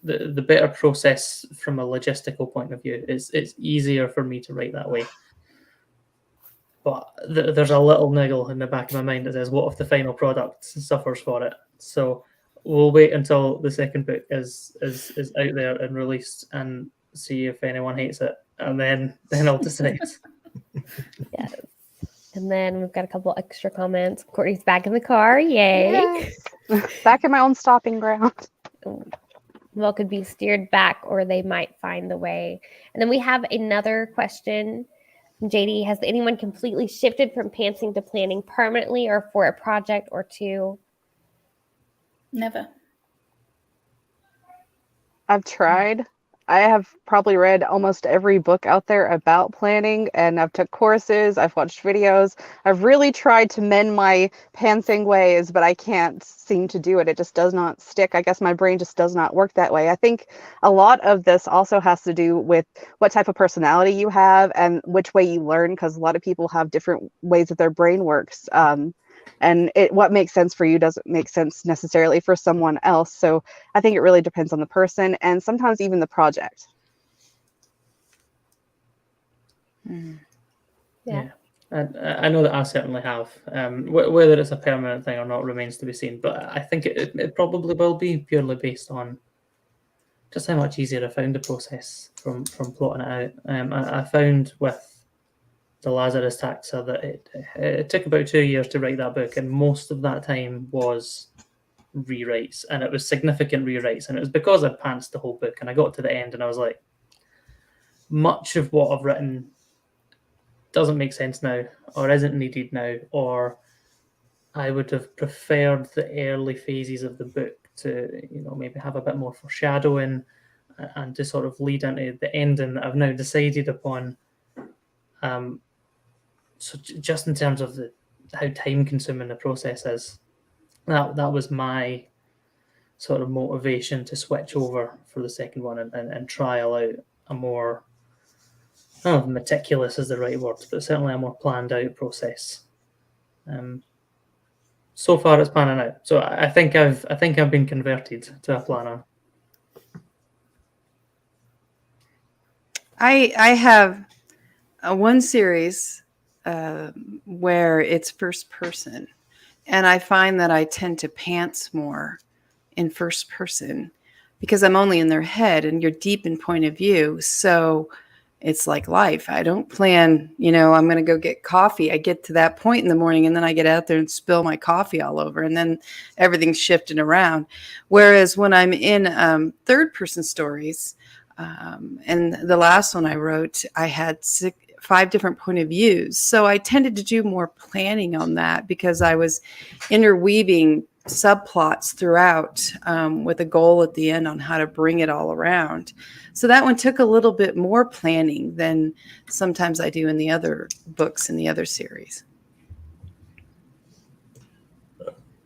better process from a logistical point of view. It's easier for me to write that way. But there's a little niggle in the back of my mind that says, what if the final product suffers for it? So we'll wait until the second book is out there and released and see if anyone hates it. And then I'll decide. Yes. And then we've got a couple extra comments. Courtney's back in the car. Yay. Yes. Back in my own stopping ground. Well, could be steered back or they might find the way. And then we have another question. JD, has anyone completely shifted from pantsing to planning permanently or for a project or two? Never. I've tried. I have probably read almost every book out there about planning, and I've took courses, I've watched videos. I've really tried to mend my pantsing ways, but I can't seem to do it. It just does not stick. I guess my brain just does not work that way. I think a lot of this also has to do with what type of personality you have and which way you learn, because a lot of people have different ways that their brain works. and what makes sense for you doesn't make sense necessarily for someone else. So I think it really depends on the person and sometimes even the project. Yeah. I know that I certainly have. Whether it's a permanent thing or not remains to be seen, but I think it probably will be purely based on just how much easier I found the process from plotting it out. I found with the Lazarus Taxa that it took about 2 years to write that book, and most of that time was rewrites, and it was significant rewrites, and it was because I pantsed the whole book, and I got to the end and I was like, much of what I've written doesn't make sense now, or isn't needed now, or I would have preferred the early phases of the book to, maybe have a bit more foreshadowing and to sort of lead into the ending that I've now decided upon. So just in terms of how time consuming the process is, that was my sort of motivation to switch over for the second one and trial out a more, I don't know if meticulous is the right word, but certainly a more planned out process. So far it's panning out. So I think I've been converted to a planner. I have one series where it's first person, and I find that I tend to pants more in first person because I'm only in their head and you're deep in point of view. So it's like life. I don't plan, I'm going to go get coffee. I get to that point in the morning and then I get out there and spill my coffee all over and then everything's shifting around. Whereas when I'm in third person stories, and the last one I wrote, I had 5 different point of views. So I tended to do more planning on that because I was interweaving subplots throughout with a goal at the end on how to bring it all around. So that one took a little bit more planning than sometimes I do in the other books in the other series.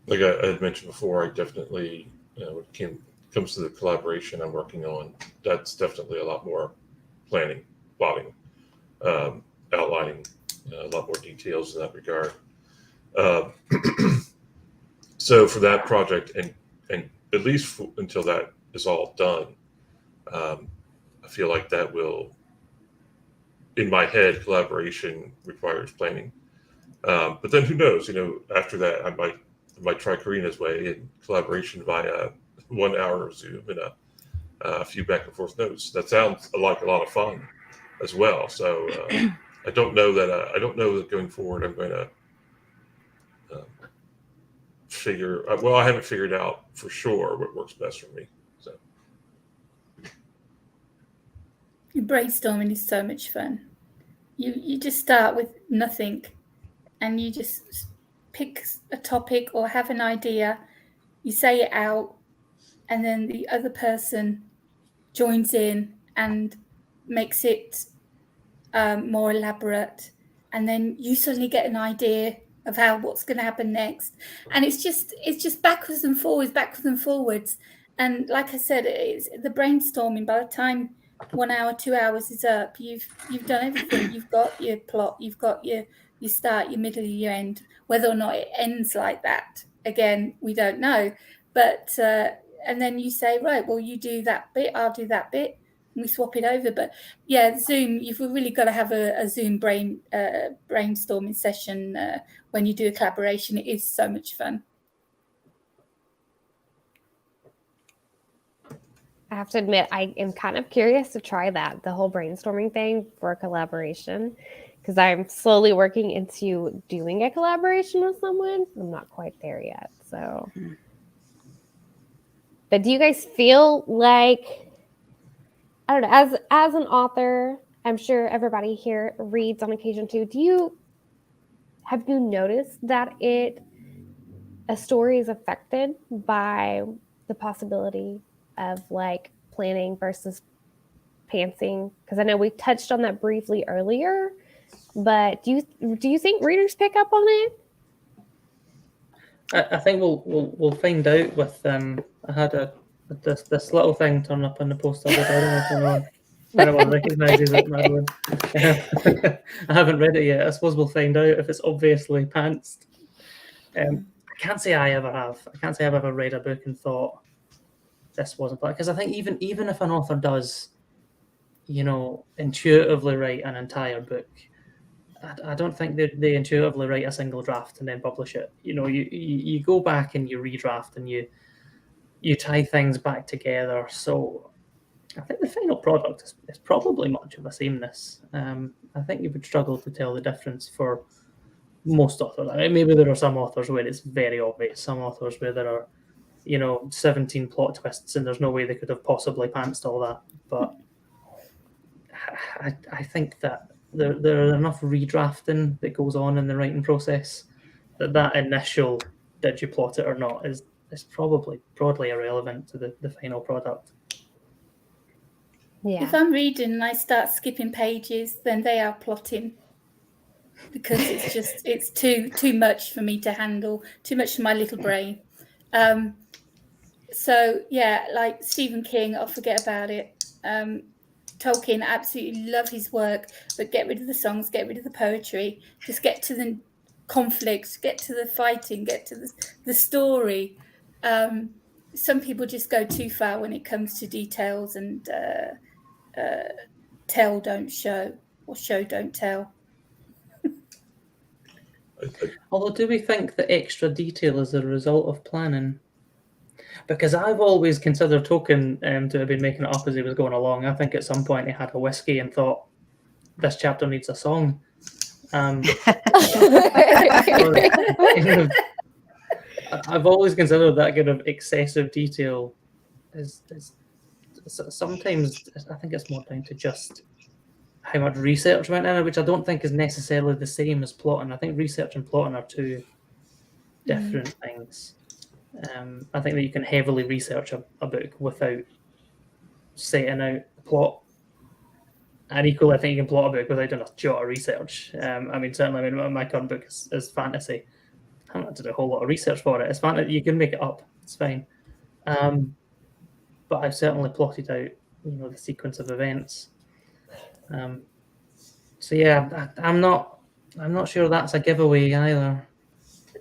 Like I had mentioned before, I definitely, when it comes to the collaboration I'm working on, that's definitely a lot more planning, plotting, outlining, a lot more details in that regard. So for that project, and at least until that is all done, I feel like that will, in my head, collaboration requires planning. But then who knows? After that, I might try Karina's way and collaboration via 1 hour of Zoom and a few back and forth notes. That sounds like a lot of fun as well. So I don't know that going forward I'm going to I haven't figured out for sure what works best for me. So brainstorming is so much fun. You just start with nothing and you just pick a topic or have an idea, you say it out, and then the other person joins in and makes it more elaborate, and then you suddenly get an idea of what's going to happen next, and it's just backwards and forwards. And like I said, it's the brainstorming. By the time 1 hour, 2 hours is up, you've done everything. You've got your plot, you've got your start, your middle, your end. Whether or not it ends like that, again, we don't know. But and then you say, right, well, you do that bit, I'll do that bit, and we swap it over. But yeah, Zoom, you've really got to have a Zoom brainstorming session when you do a collaboration. It is so much fun. I have to admit, I am kind of curious to try the whole brainstorming thing for a collaboration, because I'm slowly working into doing a collaboration with someone. I'm not quite there yet. So, but do you guys feel like, I don't know, as an author, I'm sure everybody here reads on occasion too. Have you noticed that a story is affected by the possibility of like planning versus pantsing? Because I know we touched on that briefly earlier, but do you think readers pick up on it? I think we'll find out with I had this little thing turn up on the poster. I don't know if anyone recognises it, Madilynn. I haven't read it yet. I suppose we'll find out if it's obviously pantsed. I can't say I ever have. I can't say I've ever read a book and thought this wasn't plot, because I think even if an author does, intuitively write an entire book, I don't think they intuitively write a single draft and then publish it. You go back and you redraft and you tie things back together. So I think the final product is probably much of a sameness. I think you would struggle to tell the difference for most authors. I mean, maybe there are some authors where it's very obvious. Some authors where there are, 17 plot twists and there's no way they could have possibly pantsed all that. But I think that there are enough redrafting that goes on in the writing process that initial did you plot it or not is probably broadly irrelevant to the final product. Yeah. If I'm reading and I start skipping pages, then they are plotting, because it's too much for me to handle, too much for my little brain. So yeah, like Stephen King, I'll forget about it. Tolkien, absolutely love his work, but get rid of the songs, get rid of the poetry, just get to the conflicts, get to the fighting, get to the story. Some people just go too far when it comes to details and tell, don't show, or show, don't tell. Although, do we think that extra detail is a result of planning? Because I've always considered Tolkien to have been making it up as he was going along. I think at some point he had a whiskey and thought, this chapter needs a song. I've always considered that kind of excessive detail is sometimes, I think it's more down to just how much research went in it, which I don't think is necessarily the same as plotting. I think research and plotting are two different things. I think that you can heavily research a book without setting out the plot. And equally, I think you can plot a book without doing a jot of research. Certainly, my current book is fantasy. I haven't had to do a whole lot of research for it. It's fantasy. You can make it up. It's fine. But I've certainly plotted out, the sequence of events. So yeah, I'm not sure that's a giveaway either.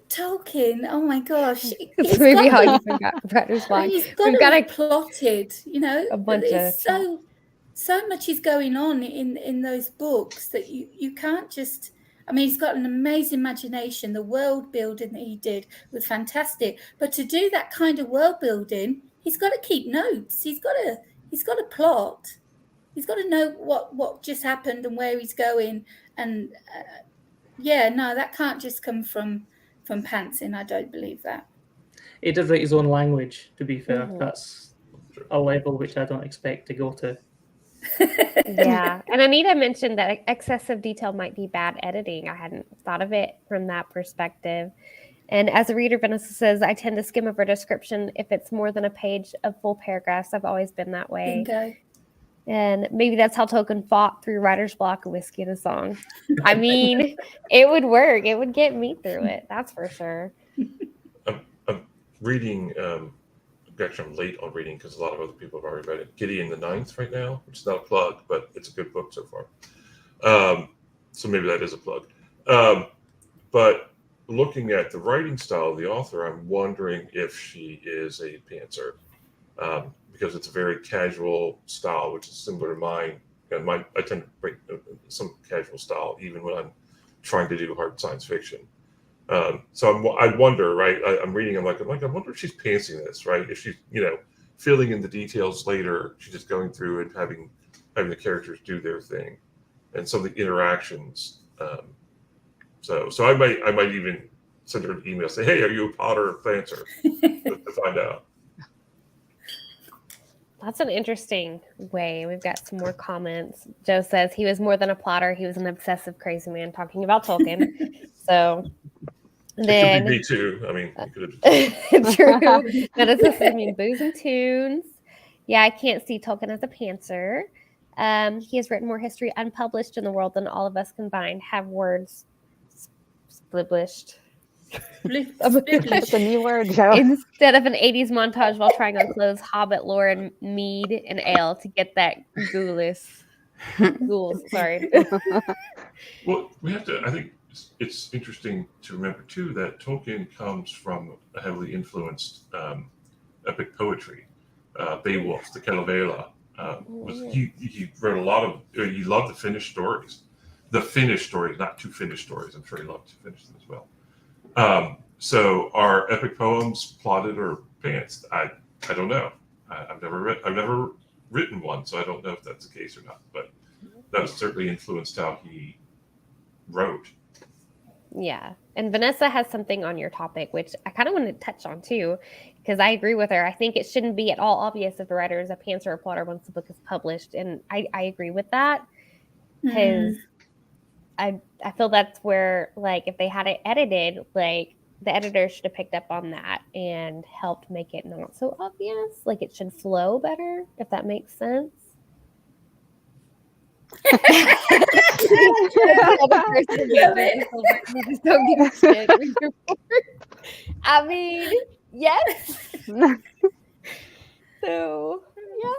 Tolkien, oh my gosh, It's maybe how you forgot writer's block. He's got it plotted, a bunch of so much is going on in those books that you can't just. I mean, he's got an amazing imagination. The world building that he did was fantastic. But to do that kind of world building, he's got to keep notes. He's got to plot. He's got to know what just happened and where he's going. And that can't just come from pantsing. I don't believe that. He did write his own language, to be fair. Mm-hmm. That's a level which I don't expect to go to. Yeah. And Anita mentioned that excessive detail might be bad editing. I hadn't thought of it from that perspective. And as a reader, Vanessa says, I tend to skim over a description if it's more than a page of full paragraphs. I've always been that way. Bingo. And maybe that's how Tolkien fought through writer's block, a whiskey and a song. I mean, it would work. It would get me through it. That's for sure. I'm reading, actually I'm late on reading because a lot of other people have already read it. Gideon the Ninth right now, which is not a plug, but it's a good book so far. So maybe that is a plug. But looking at the writing style of the author, I'm wondering if she is a pantser. Because it's a very casual style, which is similar to mine. And I tend to bring some casual style, even when I'm trying to do hard science fiction. So I wonder, right? I'm reading. I'm like, I wonder if she's pantsing this, right? If she's, filling in the details later, she's just going through and having the characters do their thing, and some of the interactions. So I might even send her an email, say, hey, are you a plotter or pantser? to find out. That's an interesting way. We've got some more comments. Joe says he was more than a plotter. He was an obsessive, crazy man, talking about Tolkien. So then, it could be me too. I mean, you could have. True. That is mean booze and tunes. Yeah, I can't see Tolkien as a pantser. He has written more history unpublished in the world than all of us combined. Have words spliblished. That's a new word, Joe. Instead of an 80s montage while trying on clothes, Hobbit lore and mead and ale to get that ghouls. Sorry. Well, we have to. I think it's interesting to remember too that Tolkien comes from a heavily influenced epic poetry. Beowulf, the Kalevala. He wrote a lot of. He loved the Finnish stories, not two Finnish stories. I'm sure he loved to finish them as well. So are epic poems plotted or pantsed? I don't know. I've never written one, so I don't know if that's the case or not. But that certainly influenced how he wrote. Yeah. And Vanessa has something on your topic, which I kind of want to touch on too, because I agree with her. I think it shouldn't be at all obvious if the writer is a pantser or plotter once the book is published. And I agree with that, because I feel that's where, like, if they had it edited, like, the editor should have picked up on that and helped make it not so obvious. Like, it should flow better, if that makes sense. I mean, yes. So yeah,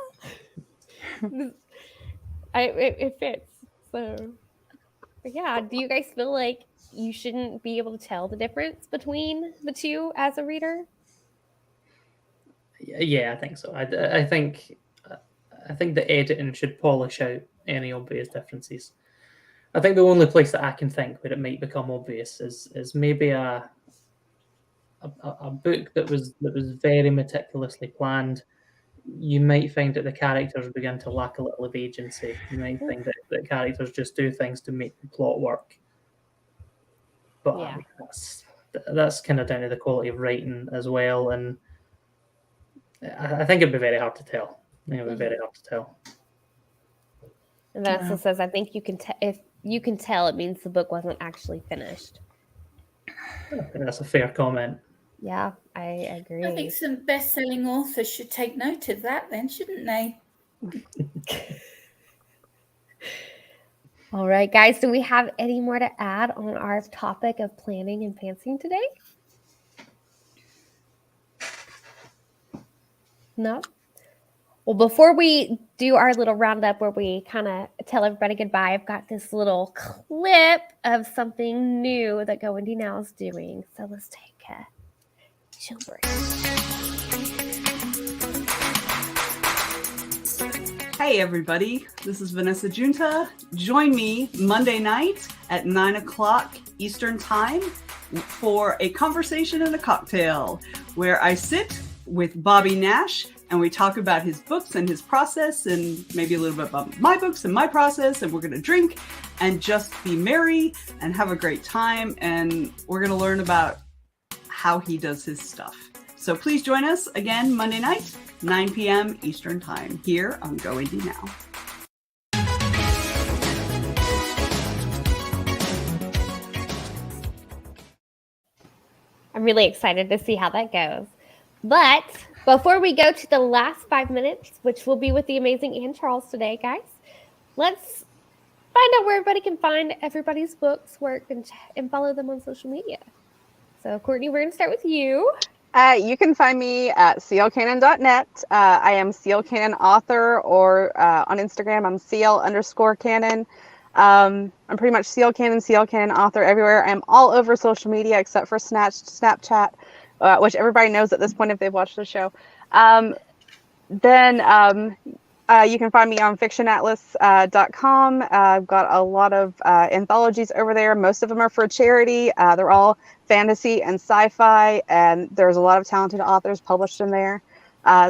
it fits. So yeah, do you guys feel like you shouldn't be able to tell the difference between the two as a reader? Yeah, I think so. I think the editing should polish out any obvious differences. I think the only place that I can think where it might become obvious is maybe a book that was very meticulously planned. You might find that the characters begin to lack a little of agency. You might find that characters just do things to make the plot work. But Yeah. That's kind of down to the quality of writing as well, and I think it'd be very hard to tell. It would be very hard to tell. And Vanessa says, I think you can if you can tell, it means the book wasn't actually finished. I think that's a fair comment. Yeah, I agree. I think some best-selling authors should take note of that then, shouldn't they? All right, guys, do we have any more to add on our topic of planning and pantsing today? No? Well, before we do our little roundup where we kind of tell everybody goodbye, I've got this little clip of something new that GoIndieNow is doing. So let's take a chill break. Hey everybody, this is Vanessa Junta. Join me Monday night at 9 o'clock Eastern Time for a conversation and a cocktail where I sit with Bobby Nash and we talk about his books and his process and maybe a little bit about my books and my process, and we're going to drink and just be merry and have a great time, and we're going to learn about how he does his stuff. So please join us again Monday night, 9 p.m. Eastern Time here on GoIndieNow. I'm really excited to see how that goes. But before we go to the last 5 minutes, which will be with the amazing Ann Charles today, guys, let's find out where everybody can find everybody's books, work, and follow them on social media. So, Courtney, we're going to start with you. You can find me at clcannon.net. I am CL Cannon author, or on Instagram, I'm CL_Cannon. I'm pretty much CL Cannon author everywhere. I'm all over social media except for Snapchat, which everybody knows at this point if they've watched the show. Then you can find me on fictionatlas.com. I've got a lot of anthologies over there. Most of them are for charity. They're all fantasy and sci-fi, and there's a lot of talented authors published in there.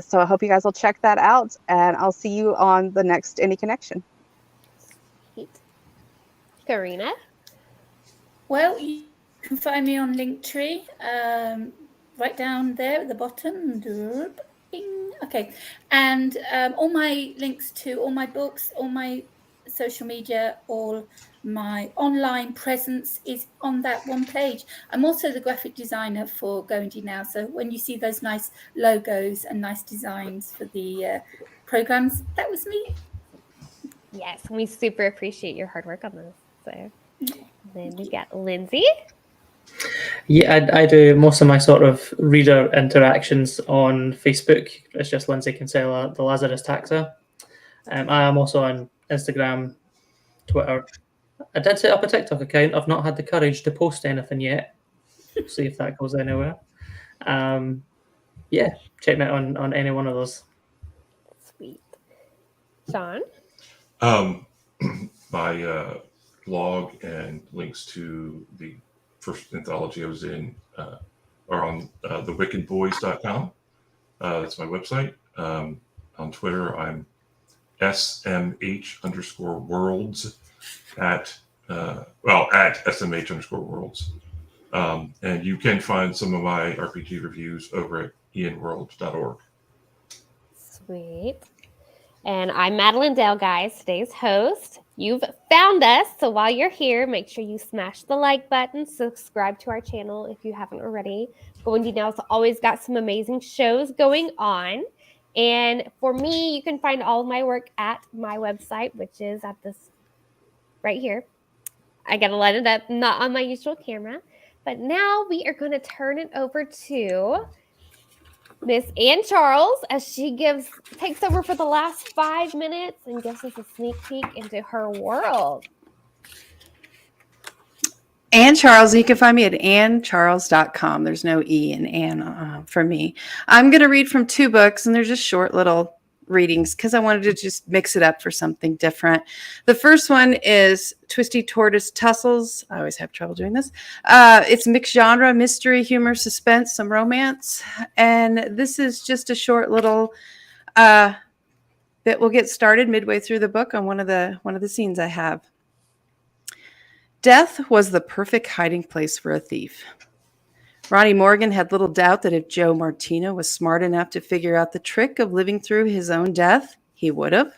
So I hope you guys will check that out, and I'll see you on the next Indie Connection. Sweet. Karina? Well, you can find me on Linktree, right down there at the bottom. Bing. Okay, and all my links to all my books, all my social media, all my online presence is on that one page. I'm also the graphic designer for GoIndieNow, so when you see those nice logos and nice designs for the programs, that was me. Yes, we super appreciate your hard work on this. So then we've got Lindsay. Yeah, I do most of my sort of reader interactions on Facebook. It's just Lindsay Kinsella, the Lazarus Taxa. I am also on Instagram, Twitter, I did set up a TikTok account. I've not had the courage to post anything yet. See if that goes anywhere. Yeah, check me out on any one of those. Sweet. Sean? My blog and links to the first anthology I was in are on thewickedboys.com. That's my website. On Twitter, I'm SMH_worlds at SMH_worlds. And you can find some of my RPG reviews over at ianworld.org. Sweet. And I'm Madilynn Dale, guys, today's host. You've found us, so while you're here, make sure you smash the like button, subscribe to our channel if you haven't already. GoIndieNow's always got some amazing shows going on. And for me, you can find all of my work at my website, which is at this right here. I got to light it up, not on my usual camera. But now we are going to turn it over to Miss Ann Charles as she takes over for the last 5 minutes and gives us a sneak peek into her world. Ann Charles, you can find me at anncharles.com. There's no E in Ann for me. I'm going to read from 2 books, and they're just short little readings because I wanted to just mix it up for something different. The first one is Twisty, Tortoise, Tussles. I always have trouble doing this. It's mixed genre, mystery, humor, suspense, some romance. And this is just a short little bit. We'll get started midway through the book on one of the scenes I have. Death was the perfect hiding place for a thief. Ronnie Morgan had little doubt that if Joe Martino was smart enough to figure out the trick of living through his own death, he would have.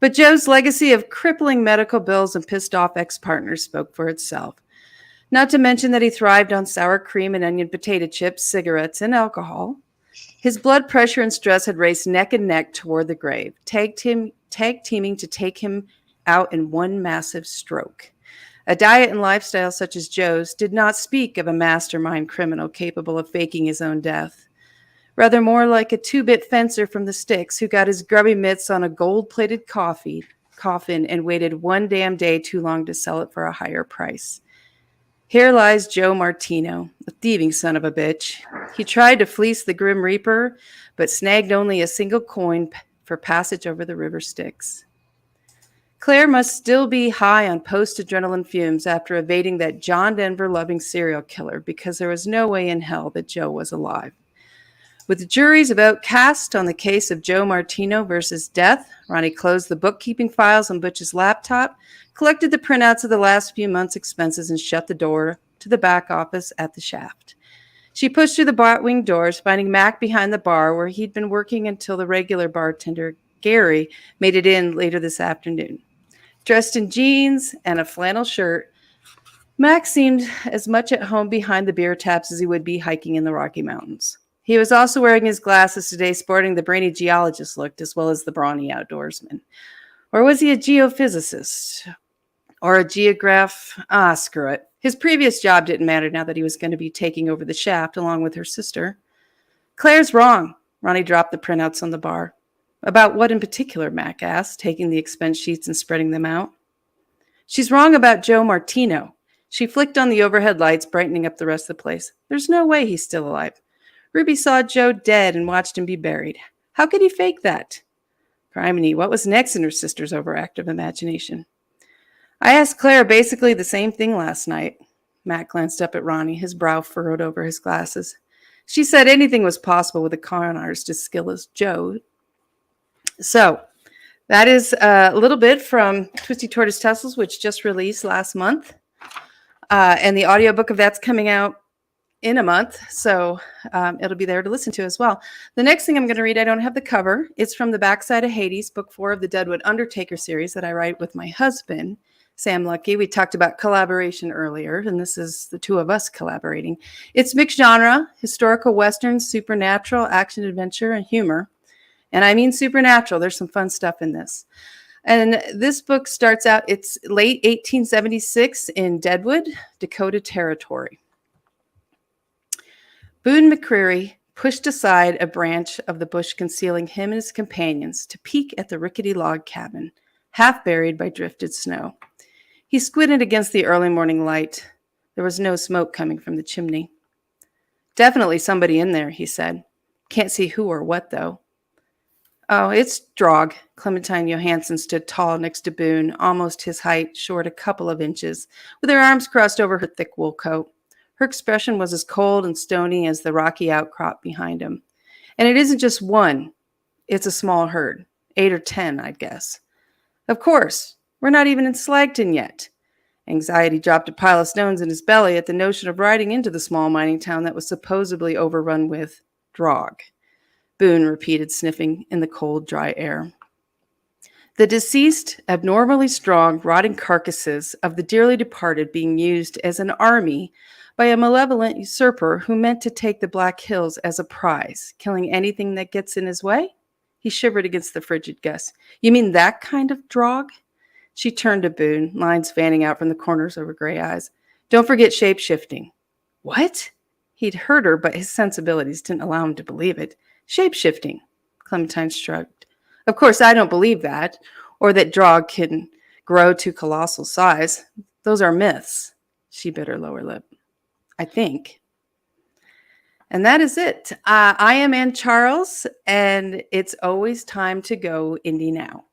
But Joe's legacy of crippling medical bills and pissed off ex-partners spoke for itself. Not to mention that he thrived on sour cream and onion potato chips, cigarettes, and alcohol. His blood pressure and stress had raced neck and neck toward the grave, tag teaming to take him out in one massive stroke. A diet and lifestyle such as Joe's did not speak of a mastermind criminal capable of faking his own death. Rather more like a 2-bit fencer from the sticks who got his grubby mitts on a gold-plated coffin and waited one damn day too long to sell it for a higher price. Here lies Joe Martino, a thieving son of a bitch. He tried to fleece the Grim Reaper, but snagged only a single coin for passage over the river Styx. Claire must still be high on post-adrenaline fumes after evading that John Denver-loving serial killer because there was no way in hell that Joe was alive. With the juries about cast on the case of Joe Martino versus death, Ronnie closed the bookkeeping files on Butch's laptop, collected the printouts of the last few months' expenses, and shut the door to the back office at the shaft. She pushed through the Batwing doors, finding Mac behind the bar where he'd been working until the regular bartender, Gary, made it in later this afternoon. Dressed in jeans and a flannel shirt, Max seemed as much at home behind the beer taps as he would be hiking in the Rocky Mountains. He was also wearing his glasses today, sporting the brainy geologist look as well as the brawny outdoorsman. Or was he a geophysicist? Or a geograph? Screw it. His previous job didn't matter now that he was going to be taking over the shaft along with her sister. Claire's wrong. Ronnie dropped the printouts on the bar. About what in particular, Mac asked, taking the expense sheets and spreading them out. She's wrong about Joe Martino. She flicked on the overhead lights, brightening up the rest of the place. There's no way he's still alive. Ruby saw Joe dead and watched him be buried. How could he fake that? Criminy, what was next in her sister's overactive imagination? I asked Claire basically the same thing last night. Mac glanced up at Ronnie, his brow furrowed over his glasses. She said anything was possible with a con artist as skilled as Joe. So that is a little bit from Twisty, Tortoise, Tussles, which just released last month. And the audiobook of that's coming out in a month. So it'll be there to listen to as well. The next thing I'm going to read, I don't have the cover. It's from The Backside of Hades, book 4 of the Deadwood Undertaker series that I write with my husband, Sam Lucky. We talked about collaboration earlier, and this is the two of us collaborating. It's mixed genre, historical Western, supernatural, action, adventure, and humor. And I mean supernatural. There's some fun stuff in this. And this book starts out, it's late 1876 in Deadwood, Dakota Territory. Boone McCreary pushed aside a branch of the bush concealing him and his companions to peek at the rickety log cabin, half buried by drifted snow. He squinted against the early morning light. There was no smoke coming from the chimney. Definitely somebody in there, he said. Can't see who or what, though. Oh, it's Drog. Clementine Johansson stood tall next to Boone, almost his height, short a couple of inches, with her arms crossed over her thick wool coat. Her expression was as cold and stony as the rocky outcrop behind him. And it isn't just one. It's a small herd. 8 or 10, I'd guess. Of course. We're not even in Slagton yet. Anxiety dropped a pile of stones in his belly at the notion of riding into the small mining town that was supposedly overrun with Drog. Boone repeated, sniffing in the cold, dry air. The deceased, abnormally strong, rotting carcasses of the dearly departed being used as an army by a malevolent usurper who meant to take the Black Hills as a prize, killing anything that gets in his way? He shivered against the frigid gust. You mean that kind of Drog? She turned to Boone, lines fanning out from the corners of her gray eyes. Don't forget shape-shifting. What? He'd heard her, but his sensibilities didn't allow him to believe it. Shape-shifting, Clementine shrugged. Of course, I don't believe that, or that Drog can grow to colossal size. Those are myths. She bit her lower lip. I think. And that is it. I am Ann Charles, and it's always time to go indie now.